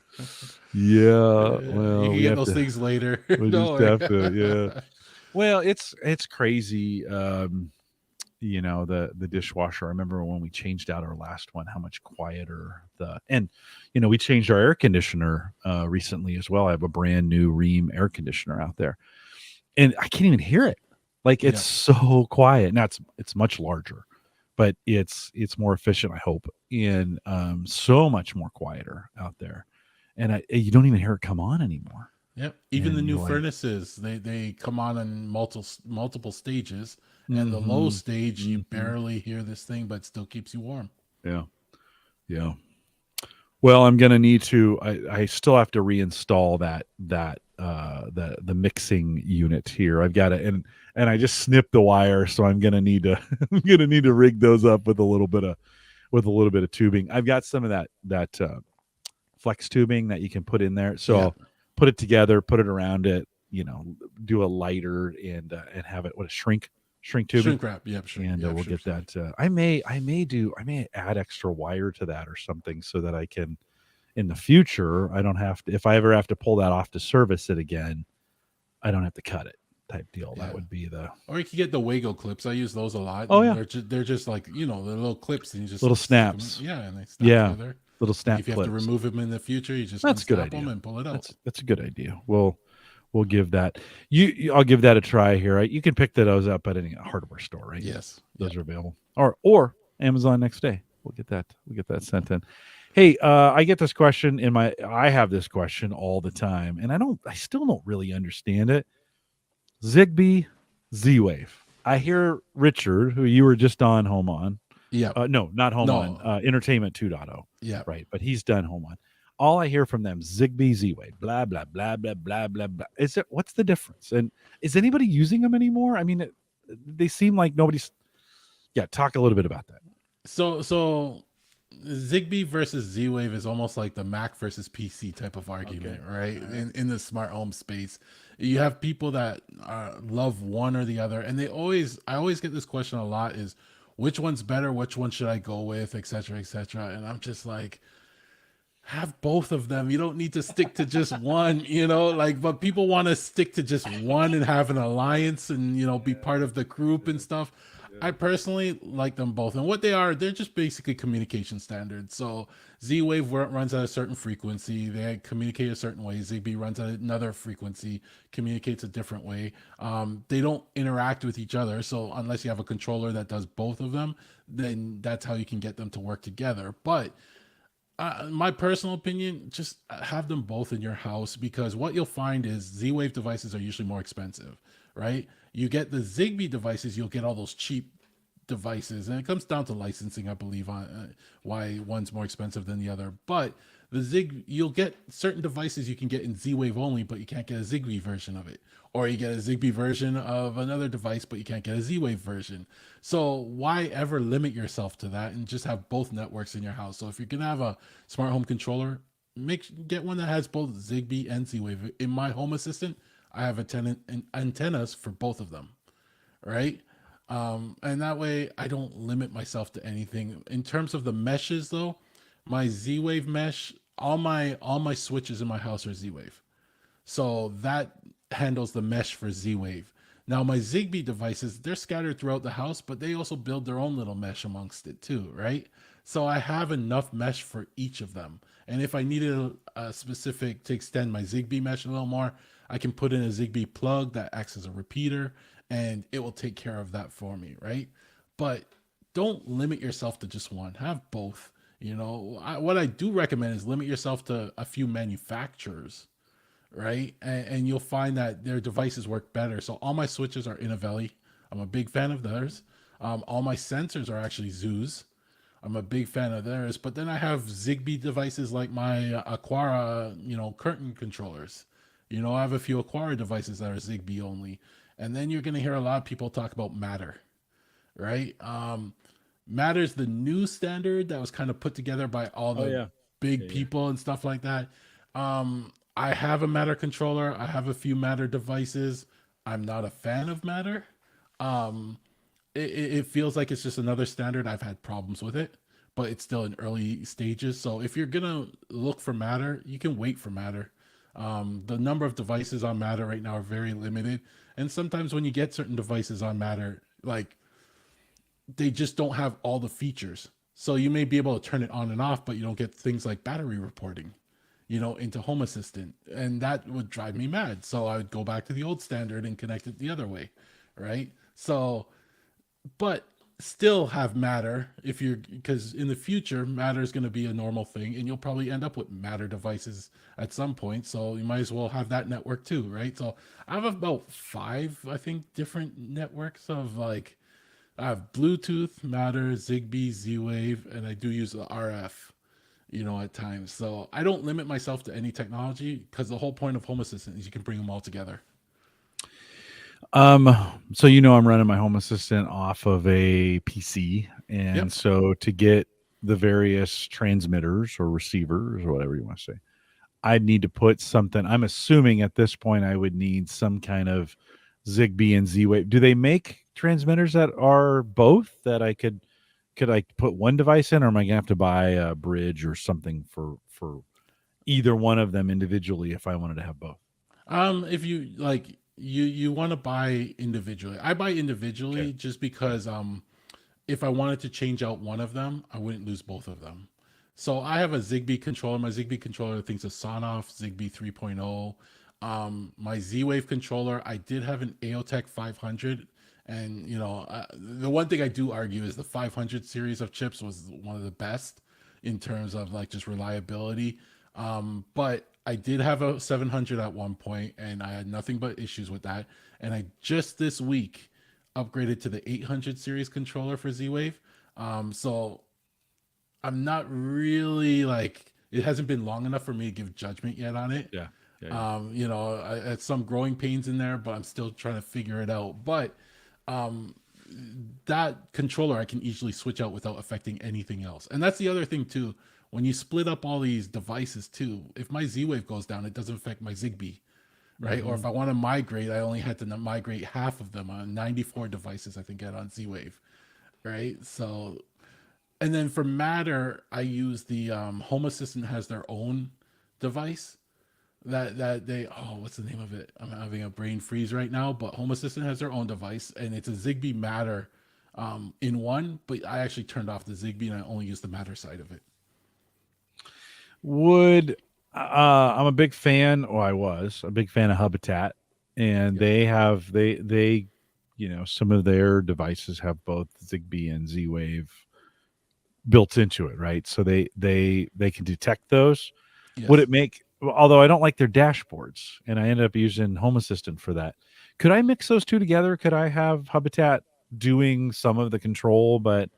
yeah. Well, you can get those things later. We just have to, yeah. Well, it's crazy. The dishwasher. I remember when we changed out our last one, how much quieter we changed our air conditioner recently as well. I have a brand new Rheem air conditioner out there. And I can't even hear it. Like it's so quiet. Now it's much larger, but it's more efficient, I hope, and so much more quieter out there. And you don't even hear it come on anymore. Yep. Even the new furnaces, they come on multiple stages, and the low stage you barely hear this thing, but still keeps you warm. Yeah. Well, I'm gonna need to. I still have to reinstall the mixing unit here. I've got it, and I just snipped the wire, so I'm gonna need to rig those up with a little bit of tubing. I've got some of that flex tubing that you can put in there. So I'll put it together, put it around it, do a lighter and have it shrink tubing. Shrink wrap, and we'll get that. I may add extra wire to that or something so that I can, in the future, I don't have to, if I ever have to pull that off to service it again, I don't have to cut it type deal. That would be or you can get the Wago clips. I use those a lot. Oh yeah. They're just like, the little clips and you just little snaps. And they snap together. Little snap if you clips. have to remove them in the future, you just that's a good snap idea. them and pull it out. That's a good idea. We'll give that. I'll give that a try here. Right? You can pick those up at any hardware store, right? Yes, those are available. Or Amazon next day. We'll get that sent in. Hey, I get this question I have this question all the time, and I still don't really understand it. Zigbee Z-Wave. I hear Richard, who you were just on Home On. Yeah. No, not Home On. Entertainment 2.0. Yeah. Right. But he's done Home On. All I hear from them, Zigbee Z-Wave, blah, blah, blah, blah, blah, blah, blah. What's the difference? And is anybody using them anymore? I mean, they seem like nobody's. Yeah. Talk a little bit about that. So Zigbee versus Z-Wave is almost like the Mac versus PC type of argument, right? In the smart home space, you have people that love one or the other, and I always get this question a lot: is which one's better? Which one should I go with, etc., etc. And I'm just like, have both of them. You don't need to stick to just one, like, but people want to stick to just one and have an alliance and, be part of the group and stuff. I personally like them both. And what they are, they're just basically communication standards. So Z-Wave runs at a certain frequency. They communicate a certain way. Zigbee runs at another frequency, communicates a different way. They don't interact with each other. So unless you have a controller that does both of them, then that's how you can get them to work together. But my personal opinion, just have them both in your house, because what you'll find is Z-Wave devices are usually more expensive, right? You get the Zigbee devices, you'll get all those cheap devices, and it comes down to licensing, I believe, on why one's more expensive than the other. But you'll get certain devices you can get in Z-Wave only, but you can't get a Zigbee version of it, or you get a Zigbee version of another device, but you can't get a Z-Wave version. So why ever limit yourself to that and just have both networks in your house? So if you're gonna have a smart home controller, get one that has both Zigbee and Z-Wave. In my home assistant, I have antennas for both of them, right? And that way I don't limit myself to anything. In terms of the meshes, though, my Z-Wave mesh, all my switches in my house are Z-Wave, so that handles the mesh for Z-Wave. Now my Zigbee devices, they're scattered throughout the house, but they also build their own little mesh amongst it too, right? So I have enough mesh for each of them. And if I needed a specific to extend my Zigbee mesh a little more, I can put in a Zigbee plug that acts as a repeater, and it will take care of that for me, right? But don't limit yourself to just one. Have both. What I do recommend is limit yourself to a few manufacturers, right? And you'll find that their devices work better. So all my switches are Innovelli. I'm a big fan of theirs. All my sensors are actually Zooz. I'm a big fan of theirs. But then I have Zigbee devices like my Aqara, curtain controllers. I have a few Aqara devices that are Zigbee only. And then you're going to hear a lot of people talk about Matter, right? Matter's the new standard that was kind of put together by all the big people and stuff like that. I have a Matter controller. I have a few Matter devices. I'm not a fan of Matter. It feels like it's just another standard. I've had problems with it, but it's still in early stages. So if you're going to look for Matter, you can wait for Matter. The number of devices on Matter right now are very limited. And sometimes when you get certain devices on Matter, like, they just don't have all the features. So you may be able to turn it on and off, but you don't get things like battery reporting, into Home Assistant. And that would drive me mad. So I would go back to the old standard and connect it the other way, right? So, but still have Matter because in the future, Matter is going to be a normal thing, and you'll probably end up with Matter devices at some point. So you might as well have that network too, right? So I have about 5, I think, different networks of, like, I have Bluetooth, Matter, Zigbee, Z-Wave, and I do use the RF, at times. So I don't limit myself to any technology, because the whole point of Home Assistant is you can bring them all together. So I'm running my Home Assistant off of a PC, and so to get the various transmitters or receivers or whatever you want to say, I'd need to put something. I'm assuming at this point I would need some kind of Zigbee and Z-Wave. Do they make transmitters that are both that I could I put one device in, or am I gonna have to buy a bridge or something for either one of them individually if I wanted to have both? If you like, you want to buy individually. I buy individually just because if I wanted to change out one of them, I wouldn't lose both of them. So I have a Zigbee controller. My Zigbee controller thinks a Sonoff Zigbee 3.0. My Z-Wave controller, I did have an AOTech 500, and the one thing I do argue is the 500 series of chips was one of the best in terms of, like, just reliability. But I did have a 700 at one point, and I had nothing but issues with that. And I just this week upgraded to the 800 series controller for Z-Wave. So I'm not really, like, it hasn't been long enough for me to give judgment yet on it. Yeah. I had some growing pains in there, but I'm still trying to figure it out. But that controller I can easily switch out without affecting anything else. And that's the other thing too. When you split up all these devices too, if my Z-Wave goes down, it doesn't affect my Zigbee, right? Mm-hmm. Or if I want to migrate, I only had to migrate half of them on 94 devices I think I had on Z-Wave, right? So And then for Matter, I use the Home Assistant has their own device that they, oh, what's the name of it? I'm having a brain freeze right now, but Home Assistant has their own device, and it's a Zigbee Matter in one, but I actually turned off the Zigbee and I only use the Matter side of it. Would I'm a big fan, or I was a big fan of Habitat, and Yep. they some of their devices have both Zigbee and Z-Wave built into it, right? So they can detect those. Would Yes. it make, although I don't like their dashboards, and I ended up using Home Assistant for that. Could I mix those two together? Could I have Habitat doing some of the control, but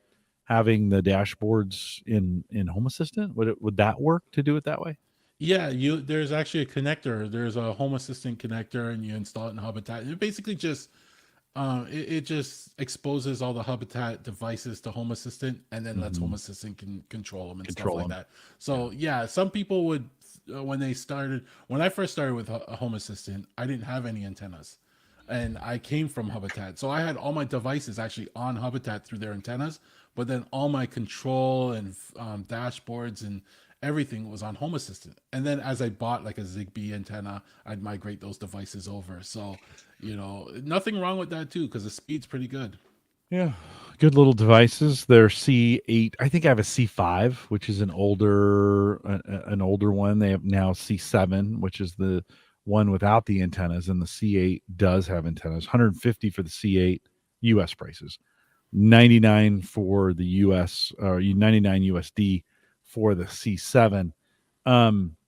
having the dashboards in Home Assistant? Would that work to do it that way? Yeah, you there's actually a connector. There's a Home Assistant connector, and you install it in Habitat. It basically just it just exposes all the Habitat devices to Home Assistant, and then lets Home Hmm. Assistant can control them and stuff Control like them. that. Yeah. So yeah, some people would when I first started with a Home Assistant, I didn't have any antennas, and I came from Habitat, so I had all my devices actually on Habitat through their antennas, but then all my control and dashboards and everything was on Home Assistant. And then as I bought like a Zigbee antenna, I'd migrate those devices over. So, nothing wrong with that too, because the speed's pretty good. Yeah. Good little devices. They're C8. I think I have a C5, which is an older one. They have now C7, which is the one without the antennas, and the C8 does have antennas. 150 for the C8 US prices. 99 for the US, or 99 USD for the C7.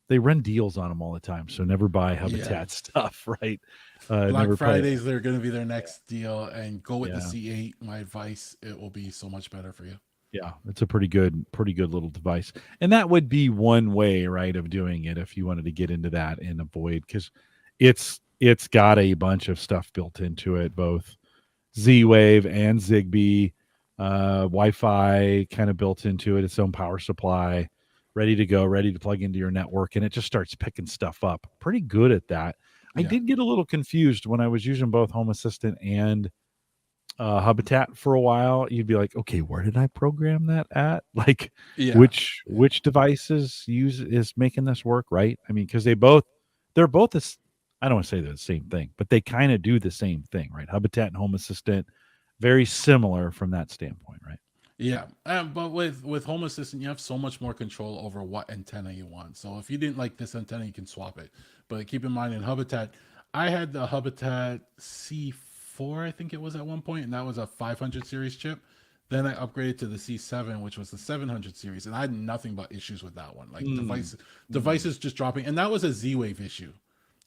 They run deals on them all the time, so never buy Yeah. Habitat stuff, right? Black Never play. Fridays, they're going to be their next deal, and go with the Yeah. C8. My advice, it will be so much better for you. Yeah, it's a pretty good little device. And that would be one way, right, of doing it if you wanted to get into that and avoid, because it's got a bunch of stuff built into it, both Z-Wave and Zigbee, Wi-Fi kind of built into it, its own power supply, ready to go, ready to plug into your network, and it just starts picking stuff up. Pretty good at that. I Yeah. did get a little confused when I was using both Home Assistant and Habitat for a while. You'd be like, okay, where did I program that at? Like, Yeah. Yeah. which devices use is making this work, right? I mean, because they're both this. I don't want to say they're the same thing, but they kind of do the same thing, right? Habitat and Home Assistant, very similar from that standpoint, right? Yeah, but with Home Assistant, you have so much more control over what antenna you want. So if you didn't like this antenna, you can swap it. But keep in mind, in Habitat, I had the Habitat C4, I think it was at one point, and that was a 500 series chip. Then I upgraded to the C7, which was the 700 series, and I had nothing but issues with that one. Like Mm. Mm. devices just dropping, and that was a Z-Wave issue,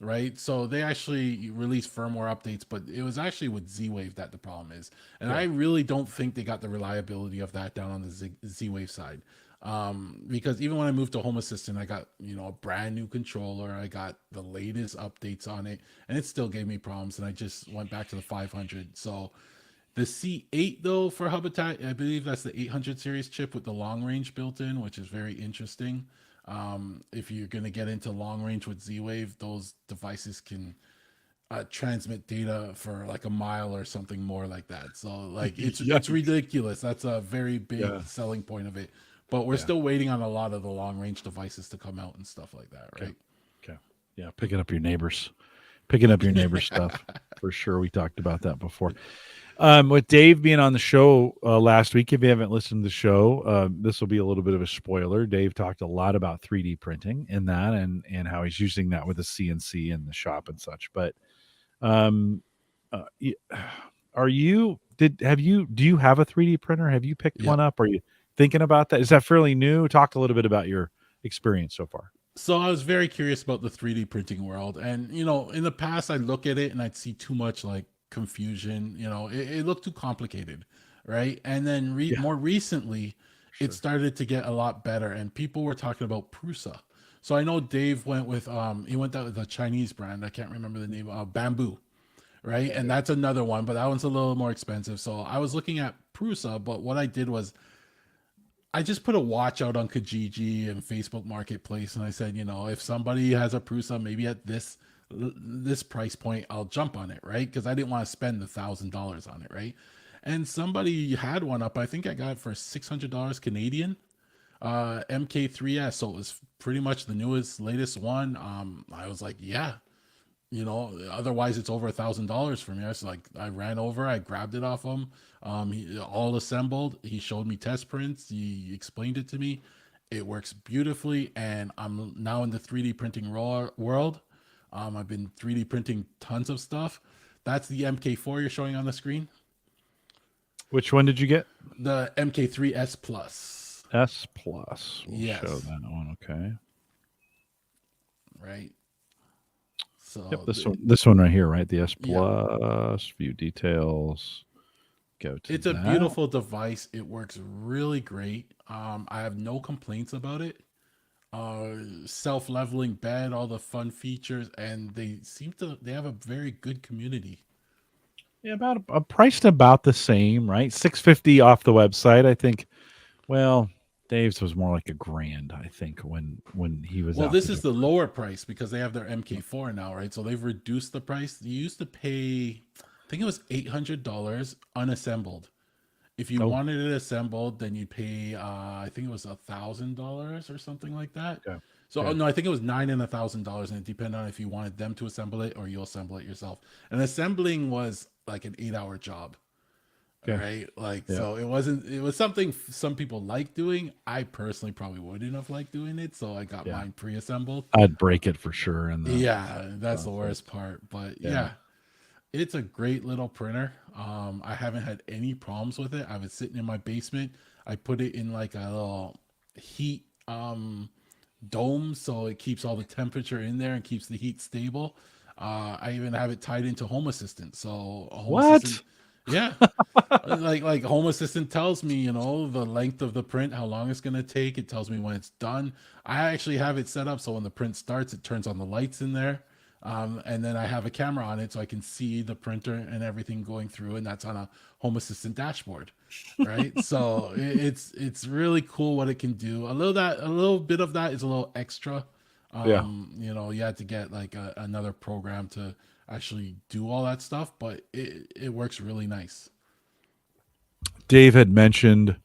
right? So they actually released firmware updates, but it was actually with Z-Wave that the problem is. And I Yeah. really don't think they got the reliability of that down on the Z-Wave side. Because even when I moved to Home Assistant, I got, a brand new controller. I got the latest updates on it, and it still gave me problems. And I just went back to the 500. So the C8 though for Habitat, I believe that's the 800 series chip with the long range built in, which is very interesting. If you're going to get into long range with Z-Wave, those devices can transmit data for like a mile or something more like that. So like it's Yikes. ridiculous. That's a very big Yeah. selling point of it. But we're Yeah. still waiting on a lot of the long range devices to come out and stuff like that, Okay. right? Okay. Yeah. Picking up your neighbors stuff for sure. We talked about that before. With Dave being on the show last week, if you haven't listened to the show, this will be a little bit of a spoiler. Dave talked a lot about 3D printing in that, and how he's using that with the CNC in the shop and such. But um, y- do you have a 3D printer? Have you picked Yeah. one up? Are you thinking about that? Is that fairly new? Talk a little bit about your experience so far. So I was very curious about the 3D printing world, and in the past I'd look at it and I'd see too much like confusion. It looked too complicated, right? And then Yeah, more recently, it sure. started to get a lot better, and people were talking about Prusa. So I know Dave went with he went out with a Chinese brand. I can't remember the name. Bamboo, right? Yeah, And yeah. that's another one, but that one's a little more expensive. So I was looking at Prusa, but what I did was I just put a watch out on Kijiji and Facebook Marketplace, and I said, if somebody has a Prusa, maybe at this this price point, I'll jump on it, right? Because I didn't want to spend the $1,000 on it, right? And somebody had one up. I think I got it for $600 Canadian, MK3S. So it was pretty much the newest, latest one. I was like, yeah, otherwise it's over $1,000 for me. I was like, I ran over, I grabbed it off him. He all assembled. He showed me test prints. He explained it to me. It works beautifully, and I'm now in the 3D printing world. I've been 3D printing tons of stuff. That's the MK4 you're showing on the screen. Which one did you get? The MK3S Plus. S Plus. We'll yes. show that one. Okay. Right. So yep, this one right here, right? The S Plus. View details. Go to it's a beautiful device. It works really great. I have no complaints about it. Self-leveling bed, all the fun features, and they have a very good community. Yeah, about priced about the same, right? $650 off the website. I think. Well, Dave's was more like $1,000, I think, when he was. Well, this is the lower price because they have their MK4 now, right? So they've reduced the price. You used to pay, I think it was $800 unassembled. If you wanted it assembled, then you pay, I think it was $1,000 or something like that. Okay. So no, I think it was $900 and $1,000, and it depended on if you wanted them to assemble it or you'll assemble it yourself. And assembling was like an 8-hour job, right? Like so, it was something some people like doing. I personally probably wouldn't have liked doing it, so I got mine pre-assembled. I'd break it for sure, and that's the worst part. But yeah. It's a great little printer. I haven't had any problems with it. I was sitting in my basement. I put it in like a little heat dome, so it keeps all the temperature in there and keeps the heat stable. I even have it tied into Home Assistant. So Assistant, yeah, like Home Assistant tells me, the length of the print, how long it's gonna take. It tells me when it's done. I actually have it set up so when the print starts, it turns on the lights in there. And then I have a camera on it so I can see the printer and everything going through, and that's on a Home Assistant dashboard, right? So it's really cool what it can do. A little bit of that is a little extra. You had to get like another program to actually do all that stuff, but it works really nice. Dave had mentioned,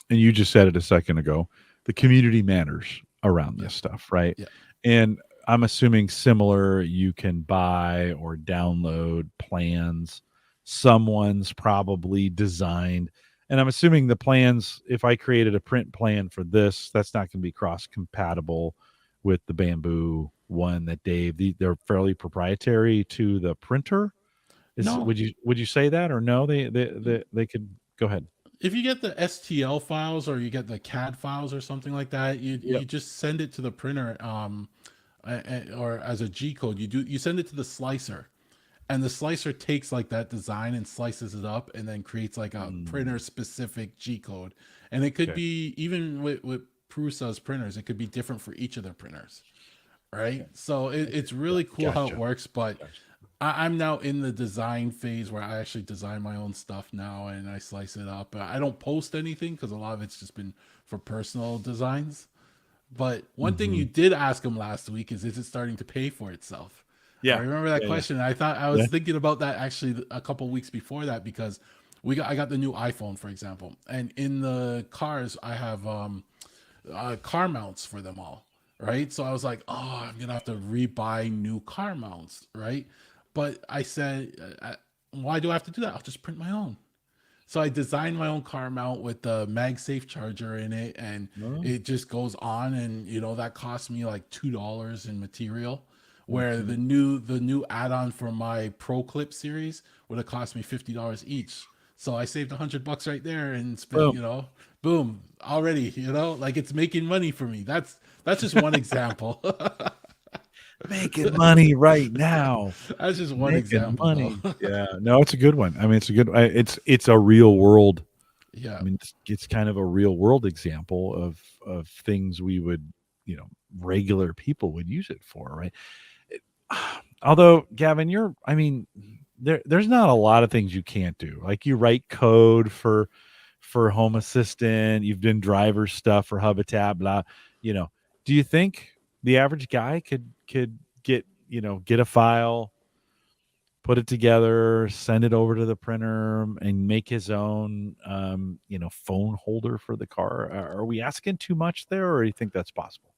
and you just said it a second ago, the community matters around this stuff, right? Yeah. And I'm assuming similar, you can buy or download plans. Someone's probably designed. And I'm assuming the plans, if I created a print plan for this, that's not going to be cross-compatible with the Bamboo one that Dave, they're fairly proprietary to the printer. No. Would you say that, or no? They could go ahead. If you get the STL files or you get the CAD files or something like that, you just send it to the printer. Or as a G code, you send it to the slicer, and the slicer takes like that design and slices it up and then creates like a printer specific G code. And it could be, even with Prusa's printers, it could be different for each of their printers, right? So it's really cool how it works. But I'm now in the design phase where I actually design my own stuff now, and I slice it up. I don't post anything because a lot of it's just been for personal designs. But one thing you did ask him last week is it starting to pay for itself? Yeah, I remember that question. Yeah. I was thinking about that actually a couple weeks before that, because I got the new iPhone, for example, and in the cars I have car mounts for them all, right? So I was like, oh, I'm gonna have to rebuy new car mounts, right? But I said, why do I have to do that? I'll just print my own. So I designed my own car mount with the MagSafe charger in it, and it just goes on, and that cost me like $2 in material, where the new add-on for my Pro Clip series would have cost me $50 each. So I saved $100 right there and spent, boom, already, like it's making money for me. That's just one example. Making money right now. That's just one example. Money. Yeah, no, it's a good one. I mean, it's a real world. Yeah, I mean, it's kind of a real world example of things we would, regular people would use it for, right? Although, Gavin, there's not a lot of things you can't do. Like, you write code for Home Assistant, you've done driver stuff for Habitat, blah. Do you think the average guy could get get a file, put it together, send it over to the printer, and make his own, phone holder for the car? Are we asking too much there, or do you think that's possible?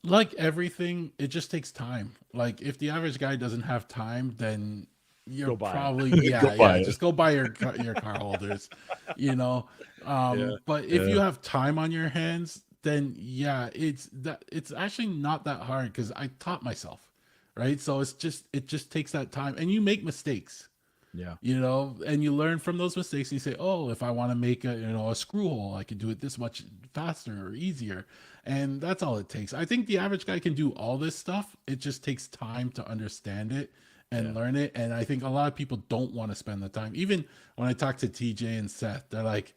Like everything, it just takes time. Like if the average guy doesn't have time, then you're Go buy probably it. Go buy it. just go buy your car holders, you know. Yeah, But if yeah, you have time on your hands, then it's actually not that hard because I taught myself, right? So it just takes that time, and you make mistakes, yeah, and you learn from those mistakes. And you say, oh, if I want to make a screw hole, I can do it this much faster or easier. And that's all it takes. I think the average guy can do all this stuff. It just takes time to understand it and yeah, learn it. And I think a lot of people don't want to spend the time. Even when I talk to TJ and Seth, they're like,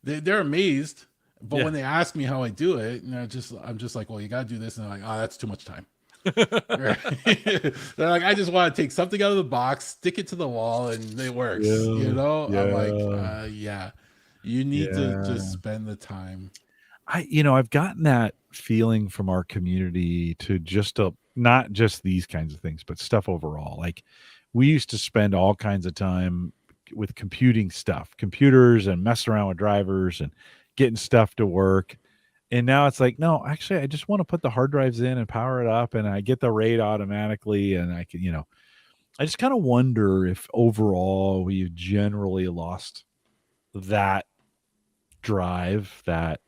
they're amazed. But yeah. when they ask me how I do it, I'm just like, well, you got to do this. And they're like, oh, that's too much time. Right? They're like, I just want to take something out of the box, stick it to the wall, and it works. Yeah, I'm like, yeah, yeah, you need to just yeah. spend the time. I've gotten that feeling from our community to not just these kinds of things, but stuff overall. Like we used to spend all kinds of time with computing stuff, computers, and messing around with drivers and getting stuff to work. And now it's like, no, actually, I just want to put the hard drives in and power it up, and I get the RAID automatically, and I can, I just kind of wonder if overall we've generally lost that drive, that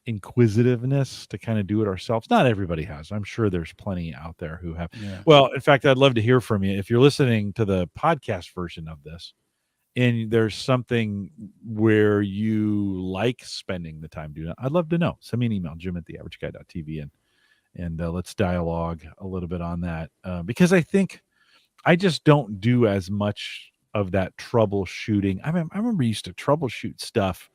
inquisitiveness to kind of do it ourselves. Not everybody has. I'm sure there's plenty out there who have. Yeah. Well, in fact, I'd love to hear from you if you're listening to the podcast version of this and there's something where you like spending the time doing it. I'd love to know. Send me an email, jim@theaverageguy.tv, and let's dialogue a little bit on that, because I think I just don't do as much of that troubleshooting. I remember I used to troubleshoot stuff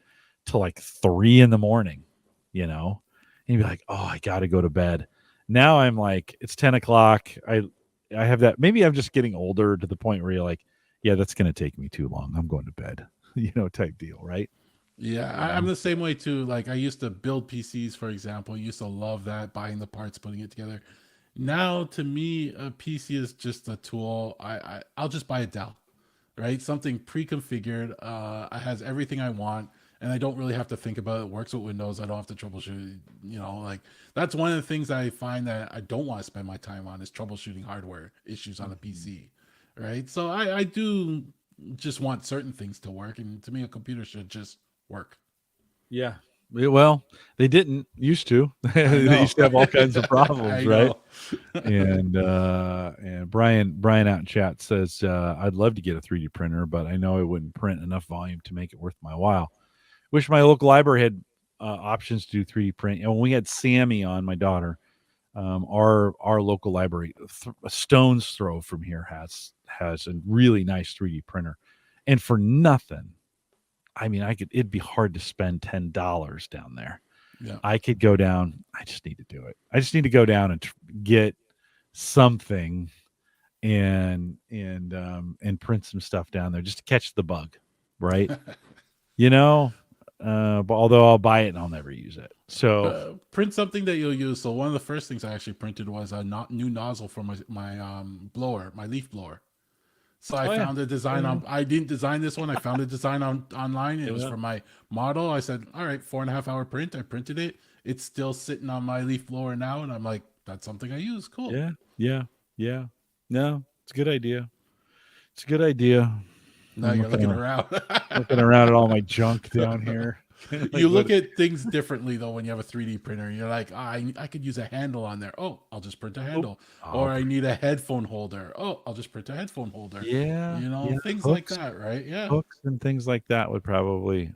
till like 3 a.m, and you'd be like, oh, I got to go to bed. Now I'm like, it's 10 o'clock. I have that. Maybe I'm just getting older to the point where you're like, yeah, that's going to take me too long. I'm going to bed, type deal. Right. Yeah, I'm the same way too. Like I used to build PCs, for example. Used to love that, buying the parts, putting it together. Now, to me, a PC is just a tool. I'll just buy a Dell, right? Something pre-configured. It has everything I want, and I don't really have to think about it. It works with Windows. I don't have to troubleshoot. Like that's one of the things I find that I don't want to spend my time on is troubleshooting hardware issues on a PC, right? So I do just want certain things to work, and to me, a computer should just work. Yeah. Well, they didn't used to. I They know. used to have all kinds of problems, I right? know. And Brian out in chat says, I'd love to get a 3D printer, but I know it wouldn't print enough volume to make it worth my while. Wish my local library had options to do 3D print. When we had Sammy on, my daughter, our local library, a stone's throw from here, has a really nice 3D printer, and for nothing. I mean, it'd be hard to spend $10 down there. Yeah. I could go down. I just need to do it. I just need to go down and get something and print some stuff down there just to catch the bug, right? But although I'll buy it and I'll never use it. So Print something that you'll use. So one of the first things I actually printed was a new nozzle for my blower, my leaf blower. So I found a design on. I didn't design this one. I found a design online. It was for my model. I said, "All right, 4.5 hour print." I printed it. It's still sitting on my leaf blower now, and I'm like, "That's something I use. Cool." Yeah. No, it's a good idea. It's a good idea. Now you're looking around. Looking around at all my junk down here. You look at things differently though when you have a 3D printer. You're like, I could use a handle on there. Oh, I'll just print a handle. Or I need a headphone holder. Oh, I'll just print a headphone holder. Yeah, things hooks, like that, right? Yeah. hooks and things like that would probably.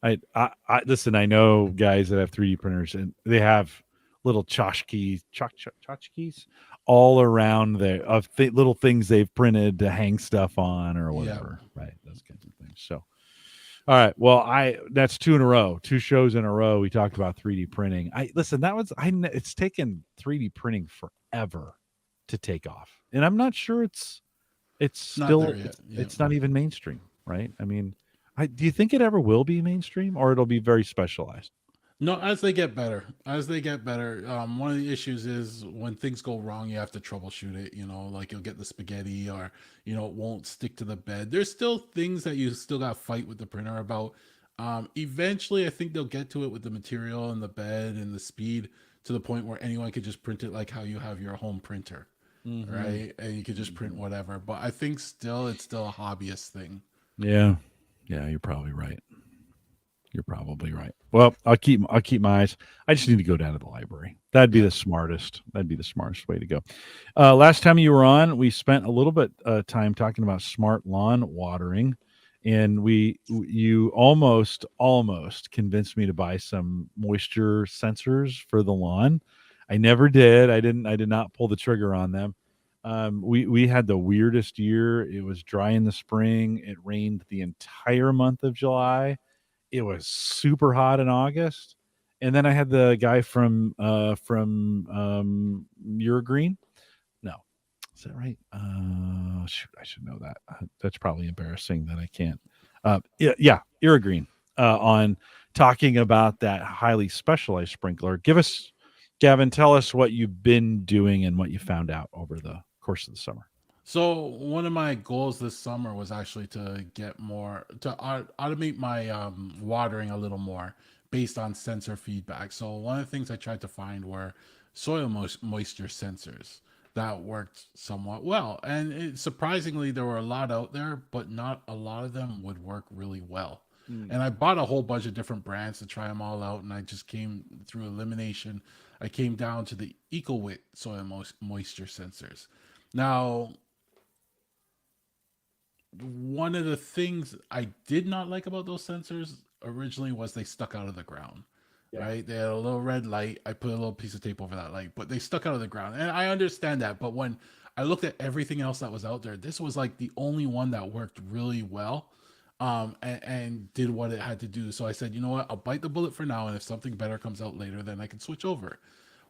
I listen. I know guys that have 3D printers and they have little tchotchkes all around there of little things they've printed to hang stuff on or whatever, right? Those kinds of things. So. All right. Well, that's 2 in a row, 2 shows in a row. We talked about 3D printing. It's taken 3D printing forever to take off, and I'm not sure it's still not there yet. it's not even mainstream, right? I mean, do you think it ever will be mainstream, or it'll be very specialized? No, as they get better, one of the issues is when things go wrong, you have to troubleshoot it. You know, like you'll get the spaghetti, or it won't stick to the bed. There's still things that you still got to fight with the printer about. Eventually, I think they'll get to it with the material and the bed and the speed to the point where anyone could just print it like how you have your home printer, Mm-hmm. right? And you could just print whatever. But I think still it's still a hobbyist thing. Yeah, yeah, you're probably right. You're probably right. Well, I'll keep my eyes. I just need to go down to the library. That'd be Yeah. the smartest. That'd be the smartest way to go. Last time you were on, we spent a little bit time talking about smart lawn watering, and you almost convinced me to buy some moisture sensors for the lawn. I never did. I did not pull the trigger on them. We had the weirdest year. It was dry in the spring. It rained the entire month of July. It was super hot in August, and then I had the guy from Green. No, is that right? Shoot, I should know that. That's probably embarrassing that I can't. Yeah, Green on talking about that highly specialized sprinkler. Give us, Gavin, tell us what you've been doing and what you found out over the course of the summer. So one of my goals this summer was actually to automate my watering a little more based on sensor feedback. So one of the things I tried to find were moisture sensors that worked somewhat well, and surprisingly there were a lot out there, but not a lot of them would work really well. Mm. And I bought a whole bunch of different brands to try them all out, and I just came through elimination. I came down to the EcoWit moisture sensors. Now, one of the things I did not like about those sensors originally was they stuck out of the ground. Yeah. Right? They had a little red light. I put a little piece of tape over that light, but they stuck out of the ground. And I understand that. But when I looked at everything else that was out there, this was like the only one that worked really well, and did what it had to do. So I said, you know what? I'll bite the bullet for now. And if something better comes out later, then I can switch over.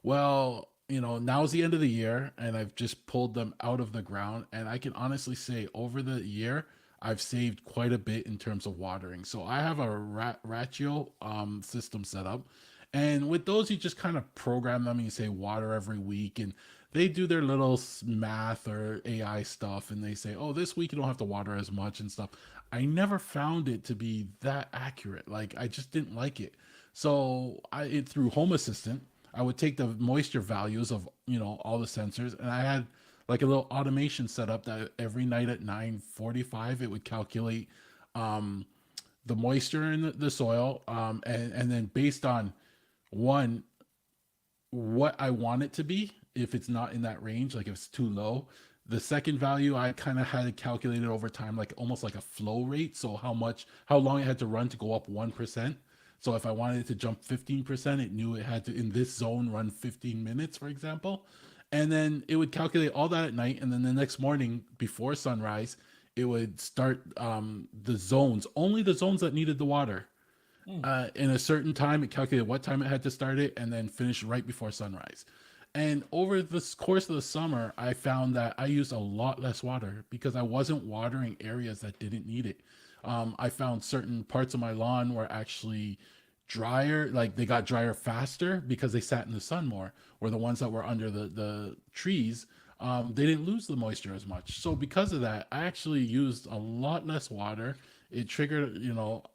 Well, now's the end of the year, and I've just pulled them out of the ground. And I can honestly say, over the year, I've saved quite a bit in terms of watering. So I have a ratio system set up. And with those, you just kind of program them and you say water every week. And they do their little math or AI stuff. And they say, oh, this week you don't have to water as much and stuff. I never found it to be that accurate. Like, I just didn't like it. So through Home Assistant, I would take the moisture values of all the sensors, and I had like a little automation set up that every night at 9:45 it would calculate um, the moisture in the soil, and then based on one what I want it to be, if it's not in that range, like if it's too low. The second value I kind of had it calculated over time, like almost like a flow rate. So how long it had to run to go up 1%. So if I wanted it to jump 15%, it knew it had to, in this zone, run 15 minutes, for example. And then it would calculate all that at night. And then the next morning before sunrise, it would start the zones, only the zones that needed the water. Mm. In a certain time, it calculated what time it had to start it and then finish right before sunrise. And over the course of the summer, I found that I used a lot less water because I wasn't watering areas that didn't need it. I found certain parts of my lawn were actually drier, like they got drier faster because they sat in the sun more, where the ones that were under the trees, they didn't lose the moisture as much. So because of that, I actually used a lot less water. It triggered,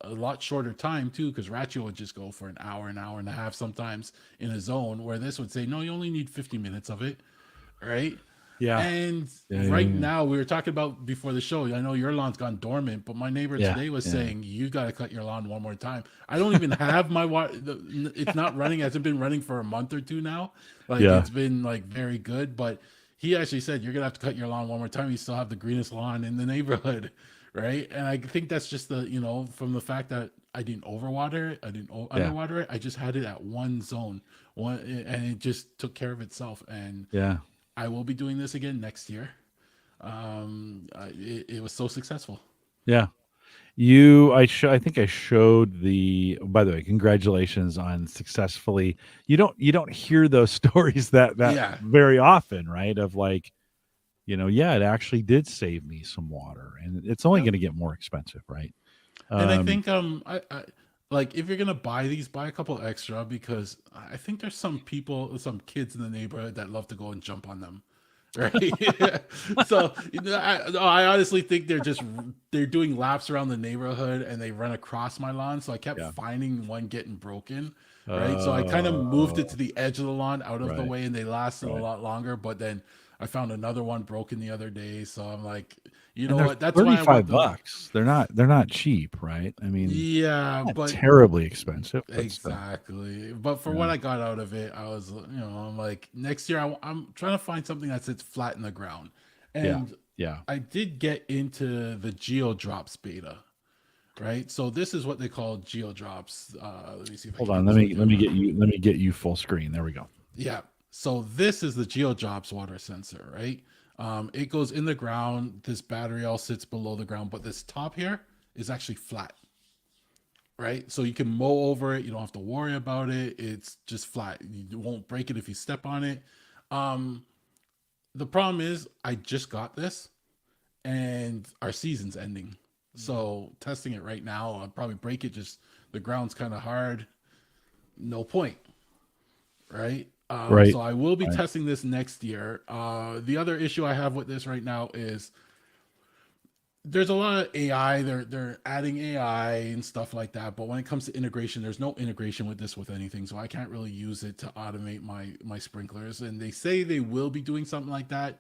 a lot shorter time too, because Ratio would just go for an hour and a half sometimes in a zone, where this would say, no, you only need 50 minutes of it, right? Yeah. And Yeah. right Yeah. now, we were talking about before the show. I know your lawn's gone dormant, but my neighbor Yeah. today was Yeah. saying you got to cut your lawn one more time. I don't even have my water. It's not running. It hasn't been running for a month or two now. Like Yeah. it's been like very good, but he actually said you're gonna have to cut your lawn one more time. You still have the greenest lawn in the neighborhood, right? And I think that's just from the fact that I didn't overwater it, I didn't Yeah. underwater it. I just had it at one zone, and it just took care of itself. And Yeah. I will be doing this again next year. It was so successful. Yeah. I think I showed the, by the way, congratulations on successfully. You don't hear those stories that Yeah, very often, right? Of like, yeah, it actually did save me some water, and it's only yep. going to get more expensive, right? And I Um, think like if you're gonna buy these, buy a couple extra, because I think there's some people, some kids in the neighborhood that love to go and jump on them, right? So I honestly think they're doing laps around the neighborhood and they run across my lawn. So I kept Yeah. finding one getting broken, right? So I kind of moved it to the edge of the lawn, out of the Right. way, and they lasted a Right. lot longer. But then I found another one broken the other day, so I'm like, you And know they're what? That's why I want the $35. They're not cheap, right? I mean, yeah, not but terribly expensive, but still. exactly. But for what Yeah. I got out of it, I was, I'm like, next year I'm trying to find something that sits flat in the ground. Yeah. And Yeah. I did get into the Geodrops beta, right? So this is what they call Geodrops. Let me see if I Hold can get on. this on Let me get you full screen. There we go. yeah. So this is the Geodrops water sensor, right? It goes in the ground. This battery all sits below the ground, but this top here is actually flat, right? So you can mow over it. You don't have to worry about it. It's just flat. You won't break it if you step on it. Um, the problem is I just got this and our season's ending. So testing it right now, I'll probably break it. Just the ground's kind of hard. No point, right? Right. So I will be Right. testing this next year. The other issue I have with this right now is there's a lot of AI. They're adding AI and stuff like that. But when it comes to integration, there's no integration with this with anything. So I can't really use it to automate my sprinklers. And they say they will be doing something like that.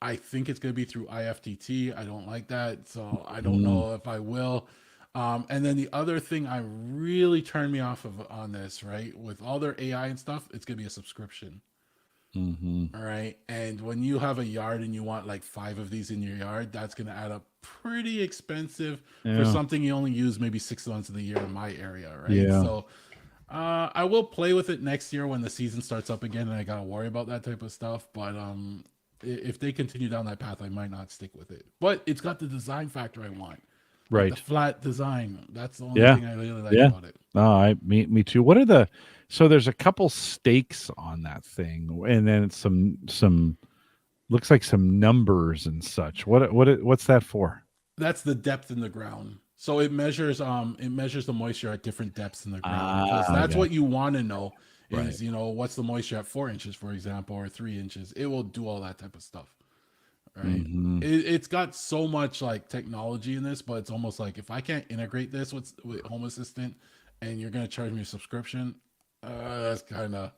I think it's going to be through IFTT. I don't like that, so I don't Mm, know if I will. And then the other thing I really turned me off of on this, right? With all their AI and stuff, it's going to be a subscription. mm-hmm. All right. And when you have a yard and you want like 5 of these in your yard, that's going to add up pretty expensive for Yeah. something you only use maybe 6 months of the year in my area, right? Yeah. So I will play with it next year when the season starts up again and I got to worry about that type of stuff. But if they continue down that path, I might not stick with it. But it's got the design factor I want. Like the Right. flat design. That's the only Yeah. thing I really like Yeah. about it. No, me too. What are the so there's a couple stakes on that thing, and then it's some looks like some numbers and such. What's that for? That's the depth in the ground. So it measures the moisture at different depths in the ground because I that's got what you want to know right. is, what's the moisture at 4 inches, for example, or 3 inches. It will do all that type of stuff. Right. Mm-hmm. It's got so much like technology in this, but it's almost like if I can't integrate this with Home Assistant and you're gonna charge me a subscription, that's kind of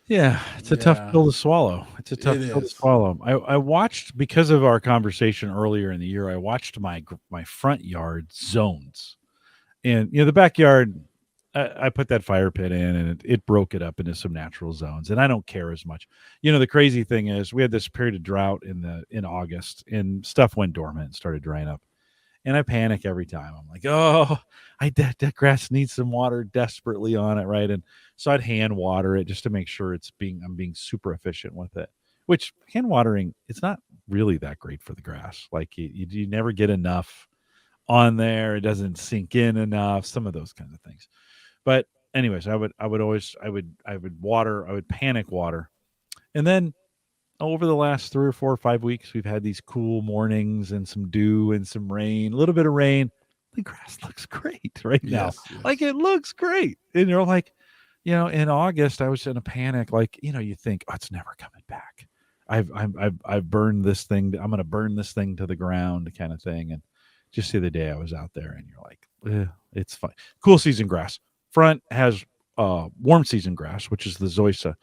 Yeah, it's a tough yeah, pill to swallow. It's a tough it pill to is. swallow. I watched because of our conversation earlier in the year. I watched my front yard zones, and the backyard. I put that fire pit in, and it broke it up into some natural zones, and I don't care as much. The crazy thing is we had this period of drought in August, and stuff went dormant and started drying up. And I panic every time. I'm like, oh, that grass needs some water desperately on it, right? And so I'd hand water it just to make sure I'm being super efficient with it. Which hand watering, it's not really that great for the grass. Like you never get enough on there. It doesn't sink in enough. Some of those kinds of things. But anyways, I would water. I would panic water, and then over the last 3 or 4 or 5 weeks, we've had these cool mornings and some dew and some rain, a little bit of rain. The grass looks great right now. Yes, Like yes. it looks great. And you're like, in August, I was in a panic. Like, you think, oh, it's never coming back. I've burned this thing. I'm going to burn this thing to the ground, kind of thing. And just the other day, I was out there, and you're like, it's fine. Cool season grass. Front has warm season grass, which is the zoysia.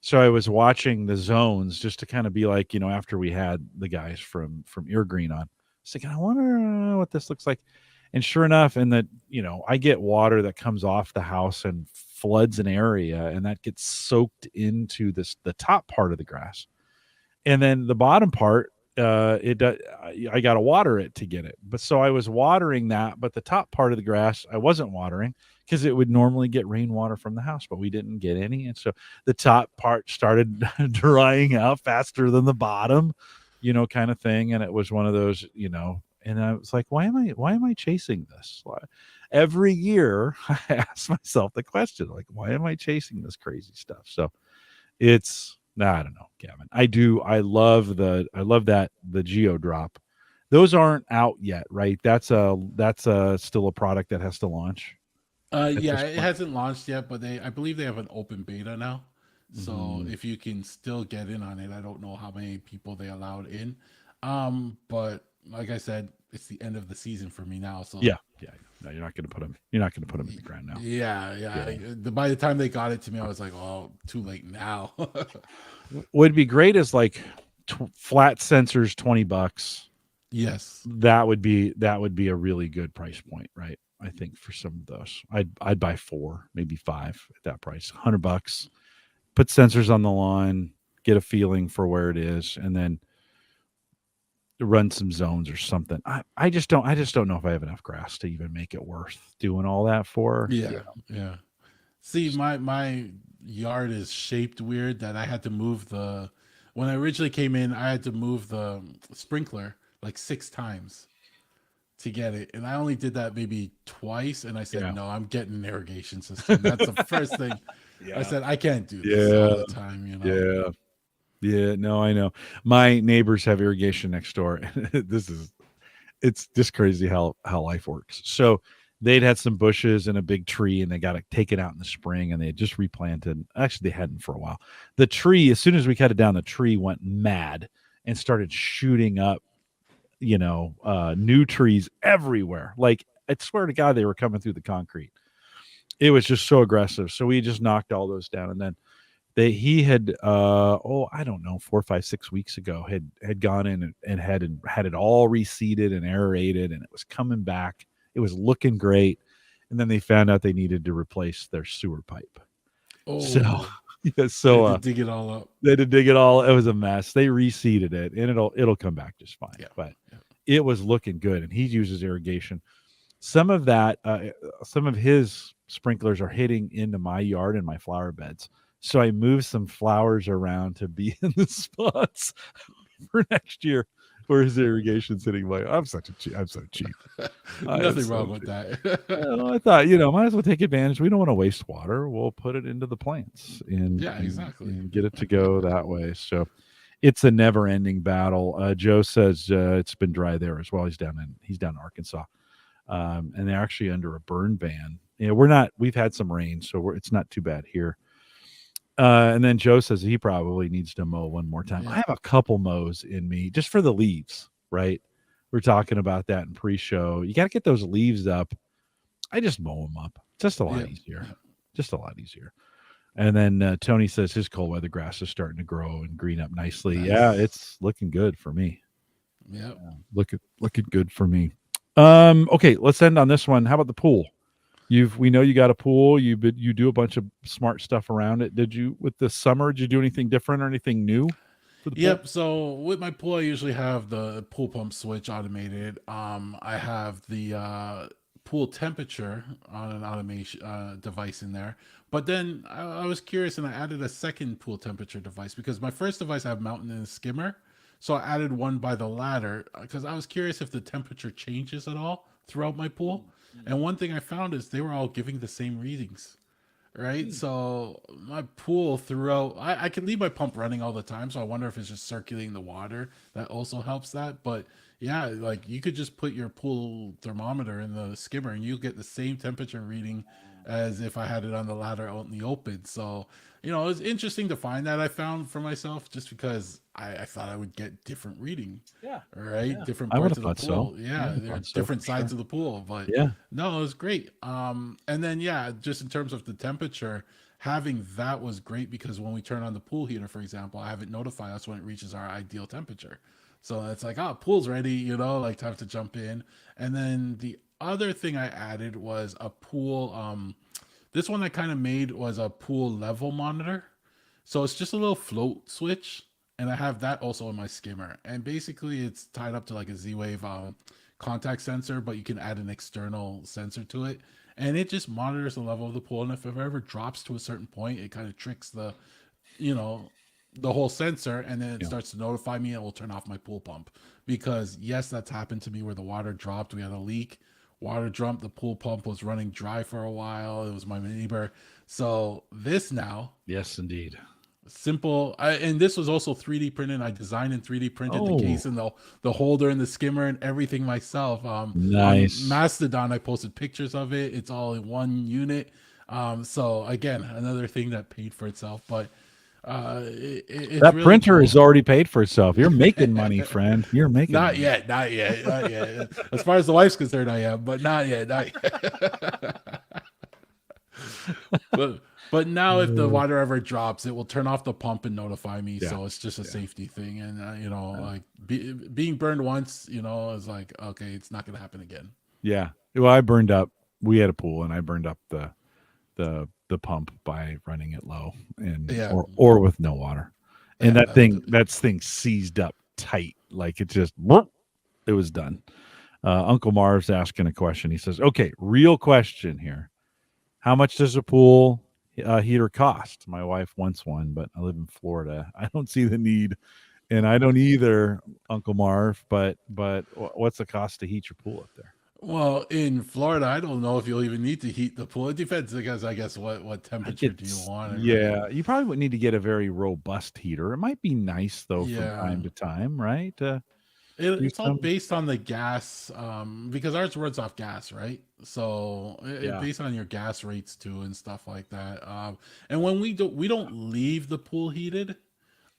So I was watching the zones just to kind of be like, after we had the guys from Ear Green on, I was thinking, I wonder what this looks like. And sure enough, and that, I get water that comes off the house and floods an area, and that gets soaked into the top part of the grass. And then the bottom part, I got to water it to get it. But so I was watering that, but the top part of the grass I wasn't watering because it would normally get rainwater from the house, but we didn't get any. And so the top part started drying out faster than the bottom, kind of thing. And it was one of those, and I was like, why am I chasing this? Every year I ask myself the question, like, why am I chasing this crazy stuff? So I don't know, Gavin. I love that the Geo drop. Those aren't out yet, right? That's still a product that has to launch at Yeah, this it point. hasn't launched yet, but I believe they have an open beta now. So Mhm. if you can still get in on it, I don't know how many people they allowed in. But like I said, it's the end of the season for me now. So Yeah, yeah. No, you're not going to put them. You're not going to put them in the ground now. yeah, yeah. Yeah. By the time they got it to me, I was like, oh, too late now. Would be great is like flat sensors, $20. Yes. That would be a really good price point, right? I think for some of those, I'd buy 4, maybe 5 at that price. $100. Put sensors on the lawn, get a feeling for where it is, and then run some zones or something. I just don't know if I have enough grass to even make it worth doing all that for. Yeah. Yeah. See, my yard is shaped weird that I had to move the when I originally came in, I had to move the sprinkler like 6 times to get it. And I only did that maybe twice. And I said, Yeah. no, I'm getting an irrigation system. That's the first thing I Yeah. said. I can't do this all Yeah. the time, you know? Yeah. Yeah. No, I know. My neighbors have irrigation next door. It's just crazy how life works. So they'd had some bushes and a big tree, and they got it taken out in the spring, and they had just replanted. Actually, they hadn't for a while. The tree, as soon as we cut it down, the tree went mad and started shooting up. New trees everywhere. Like I swear to God, they were coming through the concrete. It was just so aggressive. So we just knocked all those down, and then he had I don't know, 4 5 6 weeks ago had gone in and had it all reseeded and aerated, and it was coming back. It was looking great, and then they found out they needed to replace their sewer pipe. So Oh, yeah, they had so to dig it all up. they had to dig it all. It was a mess. They reseeded it, and it'll come back just fine. Yeah. But Yeah. it was looking good, and he uses irrigation. Some of that, some of his sprinklers are hitting into my yard and my flower beds. So I moved some flowers around to be in the spots for next year where his irrigation's hitting my. I'm so cheap. I am Nothing so wrong with cheap. that. Well, I thought, might as well take advantage. We don't want to waste water. We'll put it into the plants and, Yeah, exactly. and get it to go that way. So it's a never ending battle. Joe says it's been dry there as well. He's down in Arkansas. And they're actually under a burn ban. We've had some rain, so it's not too bad here. And then Joe says he probably needs to mow one more time. Yeah. I have a couple mows in me just for the leaves, right? We're talking about that in pre-show. You got to get those leaves up. I just mow them up. Just a lot easier. Just a lot easier. And then Tony says his cold weather grass is starting to grow and green up nicely. Nice. Yeah, it's looking good for me. Yeah. Looking good for me. Okay, let's end on this one. How about the pool? We know you got a pool. You do a bunch of smart stuff around it. Did you with the summer? Did you do anything different or anything new for the pool? Yep. So with my pool, I usually have the pool pump switch automated. I have the pool temperature on an automation device in there. But then I was curious, and I added a second pool temperature device because my first device I have mounted in a skimmer. So I added one by the ladder because I was curious if the temperature changes at all throughout my pool. And one thing I found is they were all giving the same readings, right? So my pool throughout, I can leave my pump running all the time. So I wonder if it's just circulating the water that also helps that. But yeah, like you could just put your pool thermometer in the skimmer and you get the same temperature reading as if I had it on the ladder out in the open. So, it was interesting to find that I found for myself just because I thought I would get different reading. Yeah. Right. Yeah. Different I would parts have of the thought pool. so. Yeah. There are different sides of the pool. But yeah, no, it was great. And then just in terms of the temperature, having that was great because when we turn on the pool heater, for example, I have it notify us when it reaches our ideal temperature. So it's like, pool's ready, like time to jump in. And then the other thing I added was a pool. This one I kind of made was a pool level monitor. So it's just a little float switch. And I have that also in my skimmer. And basically it's tied up to like a Z-Wave contact sensor, but you can add an external sensor to it. And it just monitors the level of the pool. And if it ever drops to a certain point, it kind of tricks you know, the whole sensor, and then it starts to notify me and will turn off my pool pump. Because yes, that's happened to me where the water dropped. We had a leak. Water jumped. The pool pump was running dry for a while. It was my neighbor. So this now, yes, indeed, Simple. And this was also 3D printed. I designed and 3D printed the Oh, case and the holder and the skimmer and everything myself. On nice. Mastodon, I posted pictures of it. It's all in one unit. So again, another thing that paid for itself. But it's That really printer cool. has already paid for itself. You're making money, friend. You're making Not money. yet, not yet, not yet. As far as the wife's concerned, I am, but not yet, not yet. but but now if the Uh, water ever drops, it will turn off the pump and notify me. Yeah, So it's just a yeah, safety thing, and yeah. like being burned once, is like, okay, it's not gonna happen again. Yeah. Well, I burned up. We had a pool, and I burned up the pump by running it low, and Yeah, or with no water, and yeah, that thing seized up tight, like it just whoop, it was done. Uncle Marv's asking a question. He says, "Okay, real question here. How much does a pool heater cost? My wife wants one, but I live in Florida. I don't see the need, and I don't either, Uncle Marv. But what's the cost to heat your pool up there? Well, in Florida, I don't know if you'll even need to heat the pool. It depends, because I guess what I temperature get do you want it, right? Yeah, you probably would need to get a very robust heater. It might be nice though from Yeah. time to time, right? Do It's all some based on the gas, because ours runs off gas, right? So Yeah, based on your gas rates too and stuff like that. And when we don't leave the pool heated.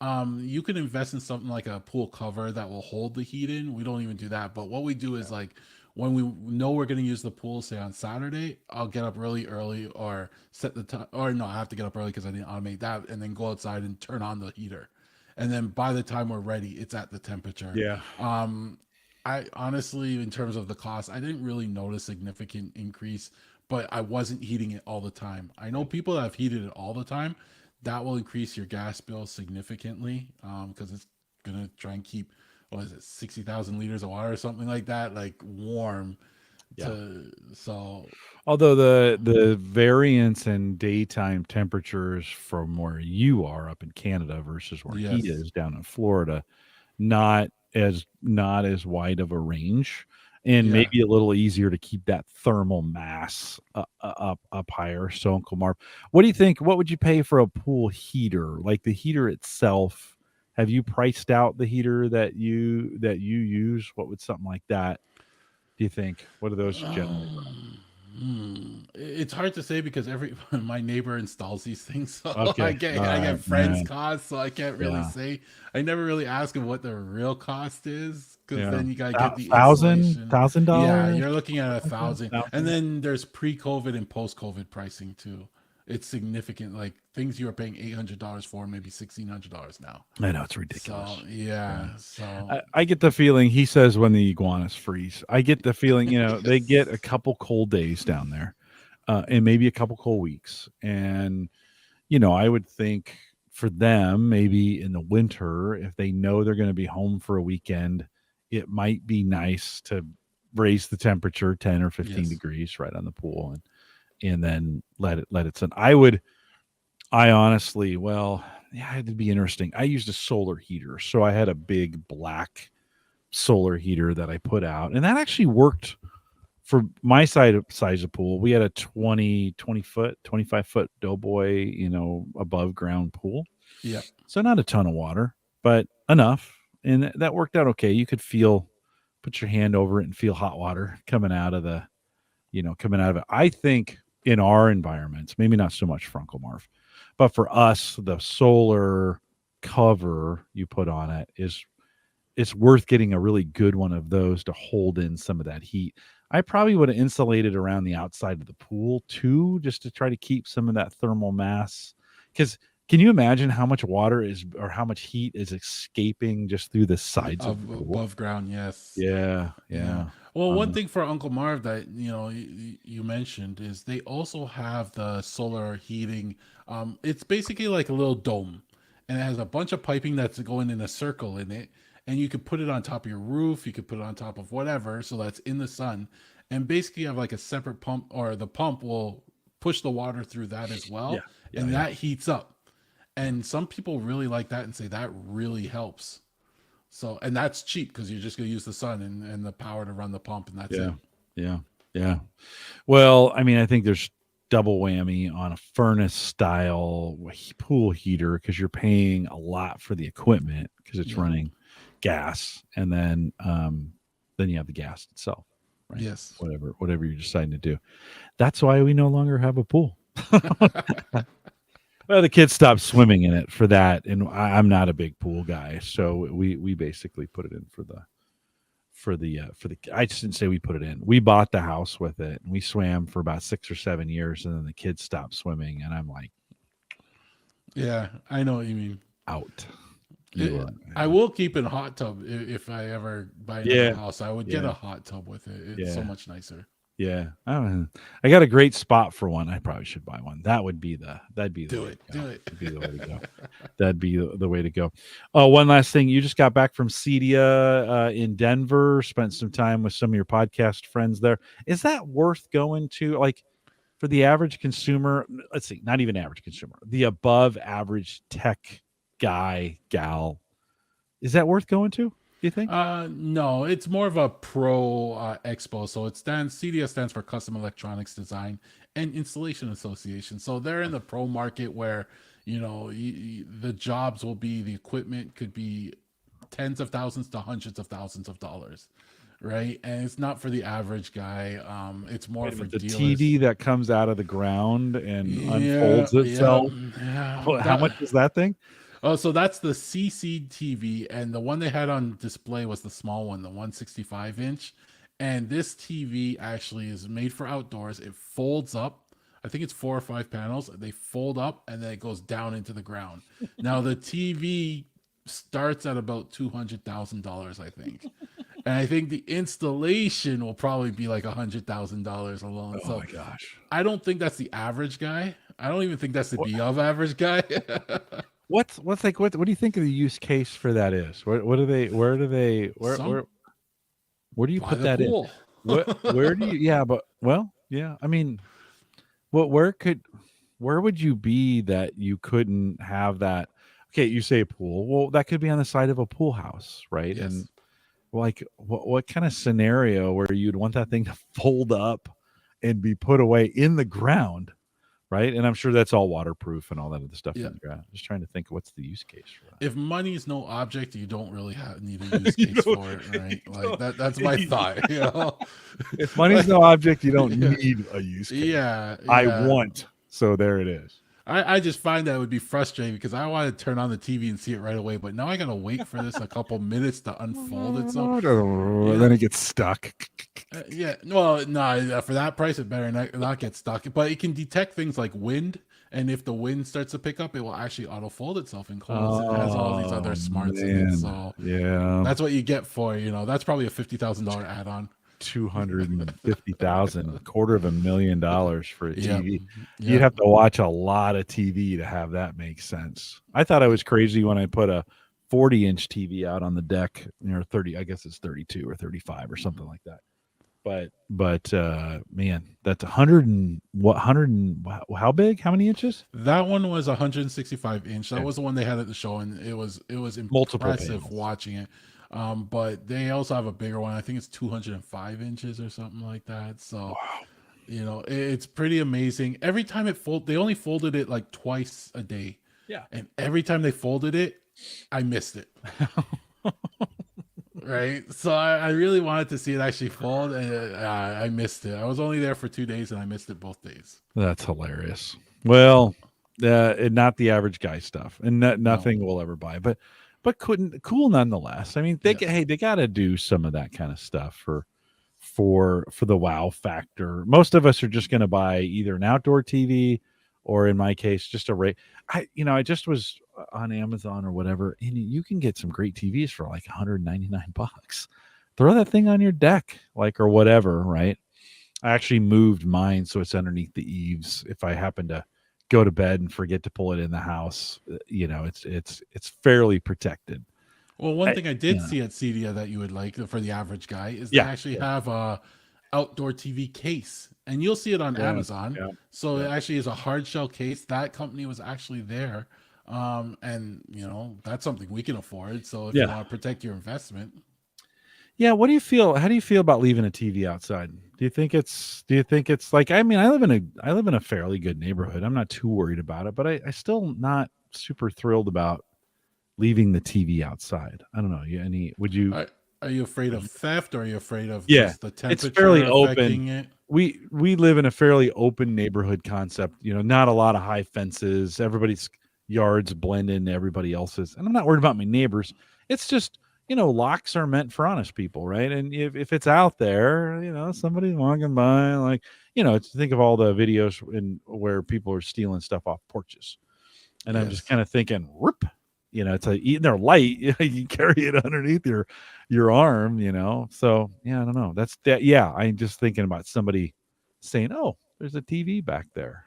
You can invest in something like a pool cover that will hold the heat in. We don't even do that. But what we do is, like, when we know we're going to use the pool, say on Saturday, I'll get up really early, or set the time, or no, I have to get up early because I didn't automate that, and then go outside and turn on the heater. And then by the time we're ready, it's at the temperature. yeah, Um, I honestly, in terms of the cost, I didn't really notice significant increase, but I wasn't heating it all the time. I know people that have heated it all the time. That will increase your gas bill significantly, because it's gonna try and keep, what is it, 60,000 liters of water or something like that, like, warm. yeah. To so Although the variance in daytime temperatures from where you are up in Canada versus where he yes, is down in Florida, not as wide of a range, and yeah. maybe a little easier to keep that thermal mass up higher. So, Uncle Marv, what do you think? What would you pay for a pool heater? Like the heater itself? Have you priced out the heater that you use? What would something like that? Do you think? What do those generally run? It's hard to say because every my neighbor installs these things, so I Okay, get all I right, get friends' man. costs, so I can't really Yeah, say. I never really ask him what the real cost is, because yeah. then you gotta get the Thousand installation. thousand Yeah, dollars, you're looking at a like that. thousand, and 1,000. then there's pre-COVID and post-COVID pricing too. It's significant. Like, things you were paying $800 for, maybe $1,600 now. I know it's So ridiculous. Yeah. yeah, so I get the feeling he says when the iguanas freeze. I get the feeling, they get a couple cold days down there, and maybe a couple cold weeks. And, I would think for them, maybe in the winter, if they know they're going to be home for a weekend, it might be nice to raise the temperature 10 or 15 yes, degrees right on the pool, and then let it sit. I honestly, well, yeah, it'd be interesting. I used a solar heater, so I had a big black solar heater that I put out, and that actually worked for my size of pool. We had a 20 foot, 25-foot Doughboy, above ground pool, yeah, so not a ton of water, but enough, and that worked out okay. You could put your hand over it and feel hot water coming out of it. I think in our environments, maybe not so much for Uncle Marv, but for us, the solar cover you put on it is it's worth getting a really good one of those to hold in some of that heat. I probably would have insulated around the outside of the pool too, just to try to keep some of that thermal mass. Because can you imagine how much water is or how much heat is escaping just through the sides of the pool? above ground, yes. Yeah, Yeah. yeah. Well, one Um, thing for Uncle Marv that you mentioned is they also have the solar heating. It's basically like a little dome, and it has a bunch of piping that's going in a circle in it, and you could put it on top of your roof. You could put it on top of whatever, so that's in the sun, and basically you have like a separate pump, or the pump will push the water through that as yeah, well, yeah, and yeah. that heats up. And some people really like that and say that really helps. So, and that's cheap because you're just going to use the sun and the power to run the pump, and that's Yeah. it. Yeah. Yeah. Well, I mean, I think there's double whammy on a furnace style pool heater because you're paying a lot for the equipment because it's running gas, and then you have the gas itself, right? Yes. Whatever you're deciding to do. That's why we no longer have a pool. Well, the kids stopped swimming in it for that, and I'm not a big pool guy, so we basically put it in for the. I just didn't say we put it in. We bought the house with it, and we swam for about 6 or 7 years, and then the kids stopped swimming, and I'm like, yeah, I know what you mean. Out. I will keep in hot tub if I ever buy another house. I would get a hot tub with it. It's so much nicer. Yeah, I got a great spot for one. I probably should buy one. That'd be the do way it. to go. That'd be the way to go. That'd be the way to go. Oh, one last thing. You just got back from CEDIA in Denver. Spent some time with some of your podcast friends there. Is that worth going to? Like, for the average consumer? Let's see, not even average consumer. The above average tech guy, gal. Is that worth going to? Do you think? No, it's more of a pro expo. So CEDIA stands for Custom Electronics Design and Installation Association. So they're in the pro market where, the jobs will be, the equipment could be tens of thousands to hundreds of thousands of dollars. Right. And it's not for the average guy. It's more for the dealers. TV that comes out of the ground and unfolds itself. Yeah. How much is that thing? Oh, so that's the CCTV, and the one they had on display was the small one, the 165-inch. And this TV actually is made for outdoors. It folds up. I think it's 4 or 5 panels. They fold up, and then it goes down into the ground. Now, the TV starts at about $200,000, I think. And I think the installation will probably be like $100,000 alone. Oh, my gosh. I don't think that's the average guy. I don't even think that's the above average guy. What do you think of the use case for that is? Where do you put that in? Where do you I mean, where would you be that you couldn't have that? Okay, you say a pool. Well, that could be on the side of a pool house, right? Yes. And like what kind of scenario where you'd want that thing to fold up and be put away in the ground? Right. And I'm sure that's all waterproof and all that other stuff. Yeah. Just trying to think of what's the use case for that. If money is no object, you don't really need a use case for it, right? Like that's my thought. If money's no object, you don't need a use case. Yeah. I want. So there it is. I just find that it would be frustrating because I want to turn on the TV and see it right away, but now I gotta wait for this a couple minutes to unfold itself. Then it gets stuck. Well, no, for that price, it better not get stuck. But it can detect things like wind, and if the wind starts to pick up, it will actually auto fold itself and close. It has all these other smarts in it, so that's what you get for that's probably a $50,000 add-on. $250,000, $250,000 for a TV. Yep. You'd have to watch a lot of TV to have that make sense. I thought I was crazy when I put a 40-inch TV out on the deck, 30, I guess it's 32 or 35 or something like that. But man, that's 100 and how big? How many inches? That one was 165-inch. That was the one they had at the show, and it was impressive watching it. But they also have a bigger one. I think it's 205 inches or something like that. So, it's pretty amazing. Every time they only folded it like twice a day. Yeah. And every time they folded it, I missed it. Right. So I really wanted to see it actually fold, and I missed it. I was only there for 2 days, and I missed it both days. That's hilarious. Well, not the average guy stuff, and nothing we'll ever buy, but cool nonetheless. I mean, they got to do some of that kind of stuff for the wow factor. Most of us are just going to buy either an outdoor TV or, in my case, just I just was on Amazon or whatever, and you can get some great TVs for like $199. Throw that thing on your deck, or whatever, right? I actually moved mine so it's underneath the eaves. If I happen to go to bed and forget to pull it in the house, it's fairly protected. Well, one thing I did see at CEDIA that you would like for the average guy is they actually have a outdoor TV case, and you'll see it on Amazon. Yeah, so it actually is a hard shell case. That company was actually there. And that's something we can afford. So if you want to protect your investment. Yeah, what do you feel? How do you feel about leaving a TV outside? Do you think it's like, I mean, I live in a fairly good neighborhood. I'm not too worried about it, but I still not super thrilled about leaving the TV outside. I don't know. Would you Are you afraid of theft, or are you afraid of Yeah, just the it's fairly temperature open. affecting it? We live in a fairly open neighborhood concept. Not a lot of high fences. Everybody's yards blend into everybody else's, and I'm not worried about my neighbors. It's just locks are meant for honest people, right? And if it's out there, somebody walking by, like think of all the videos where people are stealing stuff off porches, and I'm just Yes. kind of thinking, whoop, it's eating their light. You carry it underneath your arm, So yeah, I don't know. That's that. Yeah, I'm just thinking about somebody saying, "Oh, there's a TV back there."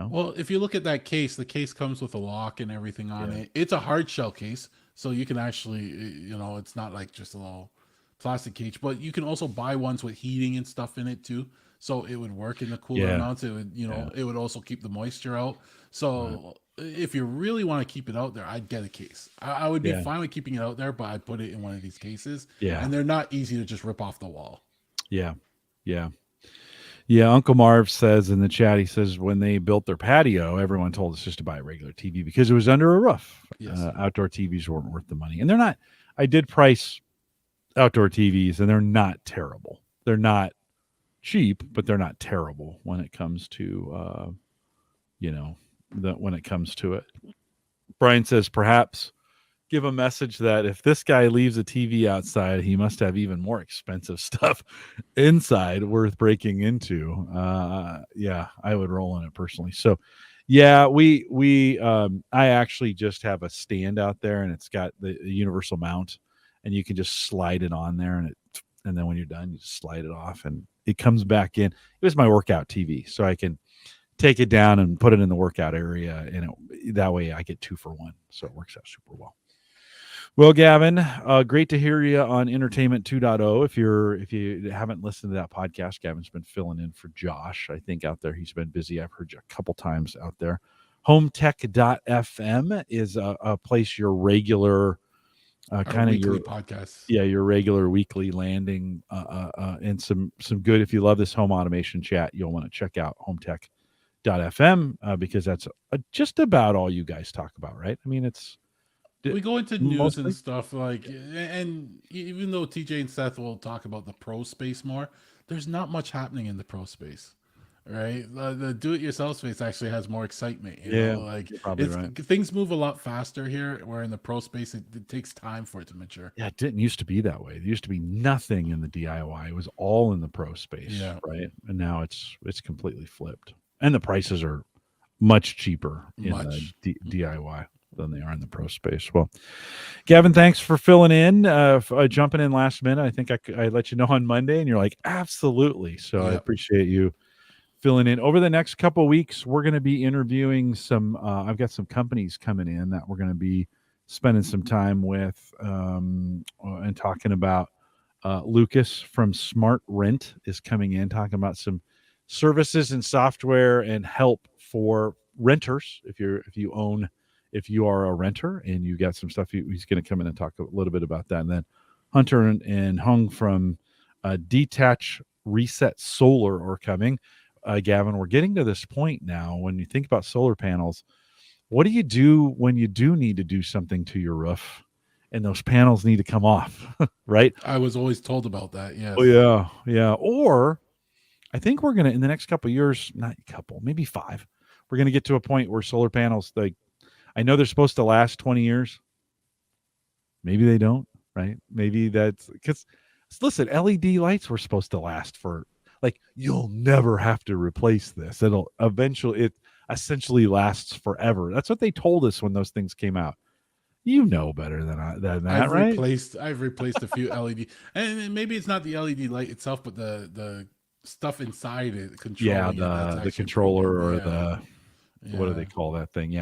Well, if you look at that case, the case comes with a lock and everything on Yeah, it. It's a hard shell case, so you can actually, it's not like just a little plastic cage, but you can also buy ones with heating and stuff in it too. So it would work in the cooler yeah, amounts. It would, yeah. it would also keep the moisture out. Right. So if you really want to keep it out there, I'd get a case. I would be Yeah, fine with keeping it out there, but I'd put it in one of these cases, yeah, and they're not easy to just rip off the wall. yeah, yeah. Yeah, Uncle Marv says in the chat, he says when they built their patio, everyone told us just to buy a regular TV because it was under a roof. Yes. Outdoor TVs weren't worth the money. And they're not, I did price outdoor TVs and they're not terrible. They're not cheap, but they're not terrible when it comes to, when it comes to it. Brian says perhaps give a message that if this guy leaves a TV outside, he must have even more expensive stuff inside worth breaking into. Yeah, I would roll in it personally. So, yeah, I actually just have a stand out there, and it's got the universal mount, and you can just slide it on there, and then when you're done, you just slide it off, and it comes back in. It was my workout TV, so I can take it down and put it in the workout area, and that way I get 2 for 1. So it works out super well. Well, Gavin, great to hear you on Entertainment 2.0. If you haven't listened to that podcast, Gavin's been filling in for Josh. I think out there he's been busy. I've heard you a couple times out there. HomeTech.fm is a place your regular kind of your podcast. Yeah, your regular weekly landing and some good. If you love this home automation chat, you'll want to check out HomeTech.fm because that's just about all you guys talk about, right? I mean, we go into news mostly and stuff and even though TJ and Seth will talk about the pro space more, there's not much happening in the pro space, right? The do-it-yourself space actually has more excitement. You're probably right. Things move a lot faster here, where in the pro space it takes time for it to mature. Yeah, it didn't used to be that way. There used to be nothing in the DIY. It was all in the pro space, right? And now it's completely flipped, and the prices are much cheaper in the DIY than they are in the pro space. Well, Gavin, thanks for filling in, jumping in last minute. I think I let you know on Monday, and you're like, absolutely. So I appreciate you filling in. Over the next couple of weeks, we're going to be interviewing some. I've got some companies coming in that we're going to be spending some time with and talking about. Lucas from Smart Rent is coming in, talking about some services and software and help for renters. If you are a renter and you got some stuff, he's going to come in and talk a little bit about that. And then Hunter and Hung from Detach Reset Solar are coming. Gavin, we're getting to this point now when you think about solar panels. What do you do when you do need to do something to your roof and those panels need to come off, right? I was always told about that, yes. Oh, yeah. Or I think we're going to, in the next couple of years, not a couple, maybe 5, we're going to get to a point where solar panels, I know they're supposed to last 20 years. Maybe they don't, right? Maybe that's because, listen, LED lights were supposed to last for, you'll never have to replace this. It essentially lasts forever. That's what they told us when those things came out. You know better than that, right? I've replaced a few LED, and maybe it's not the LED light itself, but the stuff inside it, controlling the controller or the what do they call that thing?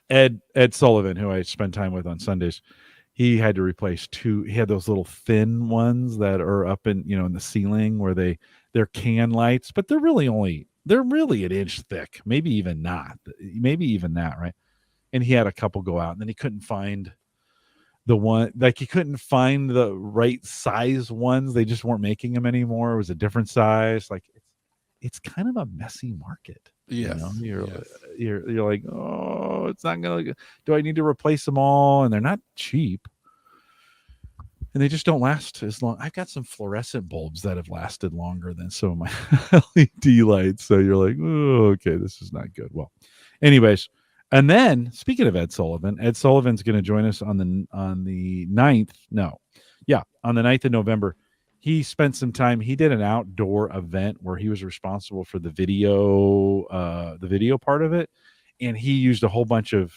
Ed Sullivan, who I spend time with on Sundays, he had to replace 2. He had those little thin ones that are up in in the ceiling where they're can lights, but they're really an inch thick, maybe even that, right? And he had a couple go out, and then he couldn't find the one, like, you couldn't find the right size ones. They just weren't making them anymore. It was a different size. Like, it's kind of a messy market. Yes. You're like, oh, it's not gonna. Do I need to replace them all? And they're not cheap, and they just don't last as long. I've got some fluorescent bulbs that have lasted longer than some of my LED lights. So you're like, oh, okay, this is not good. Well, anyways, and then speaking of Ed Sullivan's going to join us on the 9th. No, yeah, on the 9th of November. He spent some time. He did an outdoor event where he was responsible for the video part of it, and he used a whole bunch of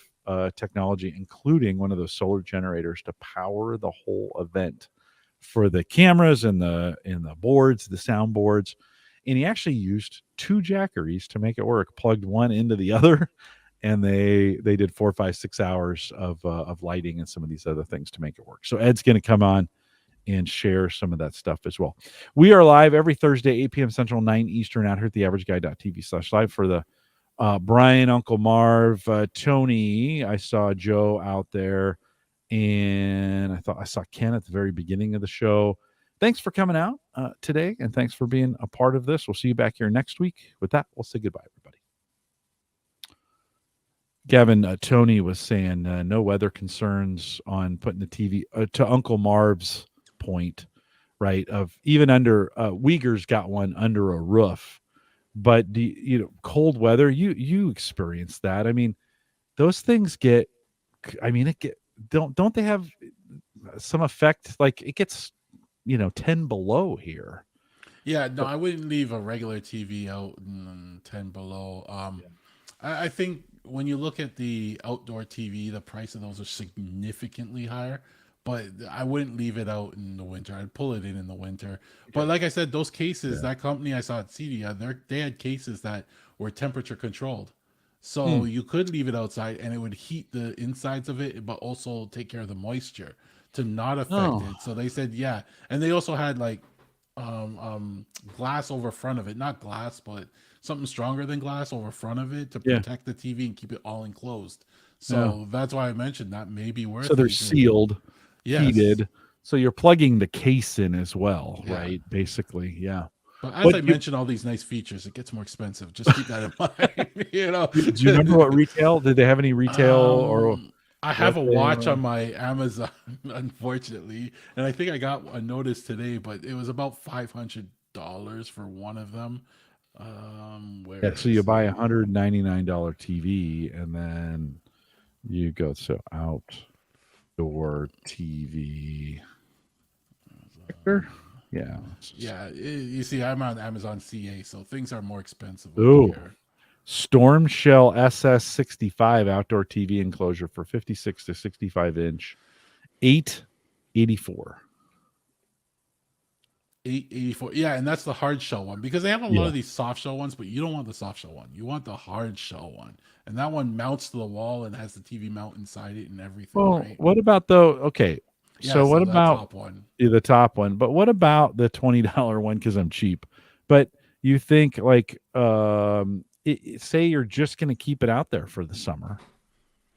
technology, including one of those solar generators, to power the whole event for the cameras and the boards, the sound boards. And he actually used 2 Jackeries to make it work. Plugged one into the other, and they did 4, 5, 6 hours of lighting and some of these other things to make it work. So Ed's going to come on and share some of that stuff as well. We are live every Thursday, 8 p.m. Central, 9 Eastern, out here at theaverageguy.tv/live for the Brian, Uncle Marv, Tony. I saw Joe out there, and I thought I saw Ken at the very beginning of the show. Thanks for coming out today, and thanks for being a part of this. We'll see you back here next week. With that, we'll say goodbye, everybody. Gavin, Tony was saying no weather concerns on putting the TV to Uncle Marv's point, right? Of even under Uyghur's got one under a roof, but cold weather, you experience that. I mean, those things get, don't they have some effect? Like, it gets 10 below here. Yeah, no, I wouldn't leave a regular TV out in 10 below. I think when you look at the outdoor TV, the price of those are significantly higher, but I wouldn't leave it out in the winter. I'd pull it in the winter. But like I said, those cases, that company I saw at CEDIA, they had cases that were temperature controlled. So you could leave it outside and it would heat the insides of it, but also take care of the moisture to not affect it. So they said, yeah. And they also had like glass over front of it, not glass, but something stronger than glass over front of it to protect the TV and keep it all enclosed. So that's why I mentioned that may be worth it. So they're sealed, heated. So you're plugging the case in as well, right? Basically, yeah. But as I mentioned, all these nice features, it gets more expensive. Just keep that in mind. Do you remember what retail? Did they have any retail or? I have a watch on my Amazon, unfortunately, and I think I got a notice today, but it was about $500 for one of them. So you buy $199 TV, and then you go outdoor TV. You see, I'm on Amazon CA, so things are more expensive over here. Storm Shell SS65 outdoor TV enclosure for 56 to 65 inch, $884. $884. Yeah, and that's the hard shell one, because they have a lot of these soft shell ones, but you don't want the soft shell one. You want the hard shell one, and that one mounts to the wall and has the TV mount inside it and everything. Well, right? What about so what about top one? The top one? But what about the $20 one? Because I'm cheap. But you think like say you're just going to keep it out there for the summer,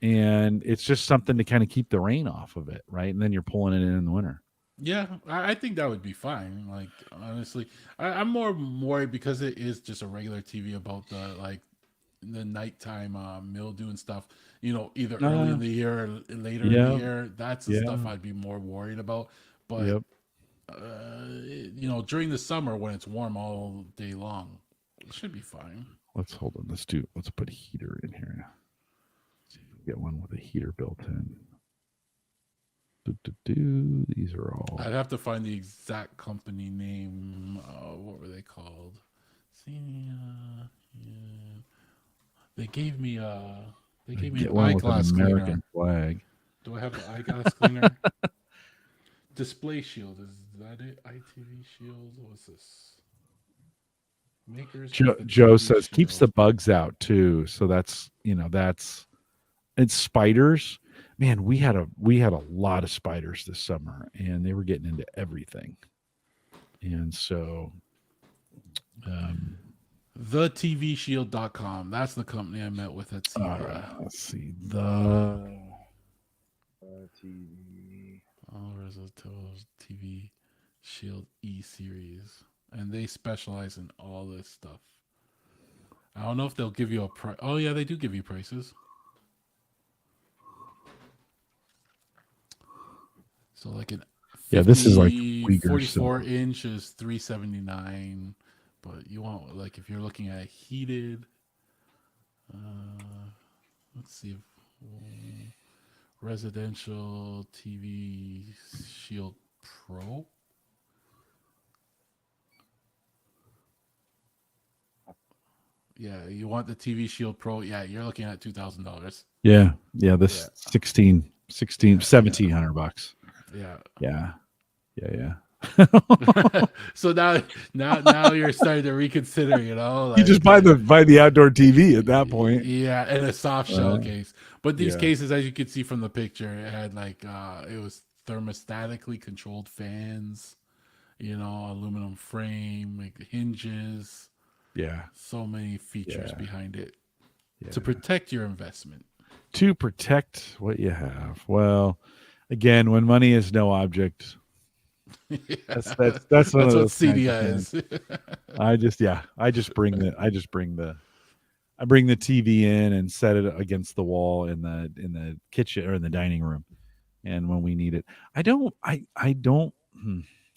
and it's just something to kind of keep the rain off of it, right? And then you're pulling it in the winter. Yeah, I think that would be fine. Like, honestly, I'm more worried because it is just a regular TV about the nighttime mildew and stuff. Either early in the year or later in the year. That's the stuff I'd be more worried about. But during the summer when it's warm all day long, it should be fine. Let's put a heater in here. See if we can get one with a heater built in. These are all. I'd have to find the exact company name. What were they called? They gave me an eyeglass cleaner. Flag. Do I have the eyeglass cleaner? Display Shield, is that it? ITV Shield. What's this? Makers. Joe says keeps the bugs out too. So that's it's spiders. Man, we had a lot of spiders this summer, and they were getting into everything. And so thetvshield.com, that's the company I met with at Sierra. Let's see, the TV All Residential TV Shield E series, and they specialize in all this stuff. I don't know if they'll give you a price. Oh yeah, they do give you prices. So like an 50, this is like Uyghur 44 inch is $379, but you want like if you're looking at heated. Let's see if residential TV Shield Pro. Yeah, you want the TV Shield Pro? Yeah, you're looking at $2,000. Yeah. This 1,700 bucks. Yeah. Yeah. So now you're starting to reconsider. You know, like, You just buy the outdoor TV at that point. Yeah, and a soft shell case. But these yeah. cases, as you can see from the picture, it had like it was thermostatically controlled fans. You know, aluminum frame, like hinges. Yeah. So many features behind it Yeah. to protect your investment. To protect what you have. Well, again, when money is no object, that's one of what those CEDIA is. I bring the TV in and set it against the wall in the kitchen or in the dining room, and when we need it, I don't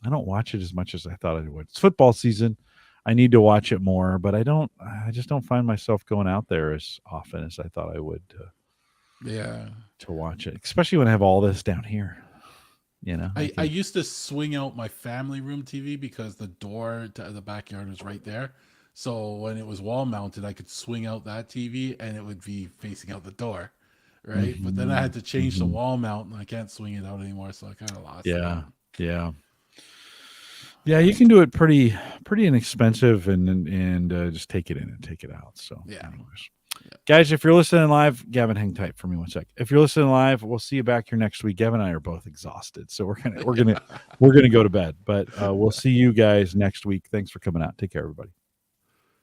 watch it as much as I thought I would. It's football season. I need to watch it more, but I just don't find myself going out there as often as I thought I would to watch it, especially when I have all this down here. You know, I used to swing out my family room TV because the door to the backyard was right there. So when it was wall mounted, I could swing out that TV and it would be facing out the door. Right. But then I had to change the wall mount and I can't swing it out anymore. So I kind of lost it. Yeah, you can do it pretty inexpensive and just take it in and take it out. So anyways. Guys, if you're listening live, Gavin, hang tight for me one sec. If you're listening live, we'll see you back here next week. Gavin and I are both exhausted, so we're gonna go to bed. But we'll see you guys next week. Thanks for coming out. Take care, everybody.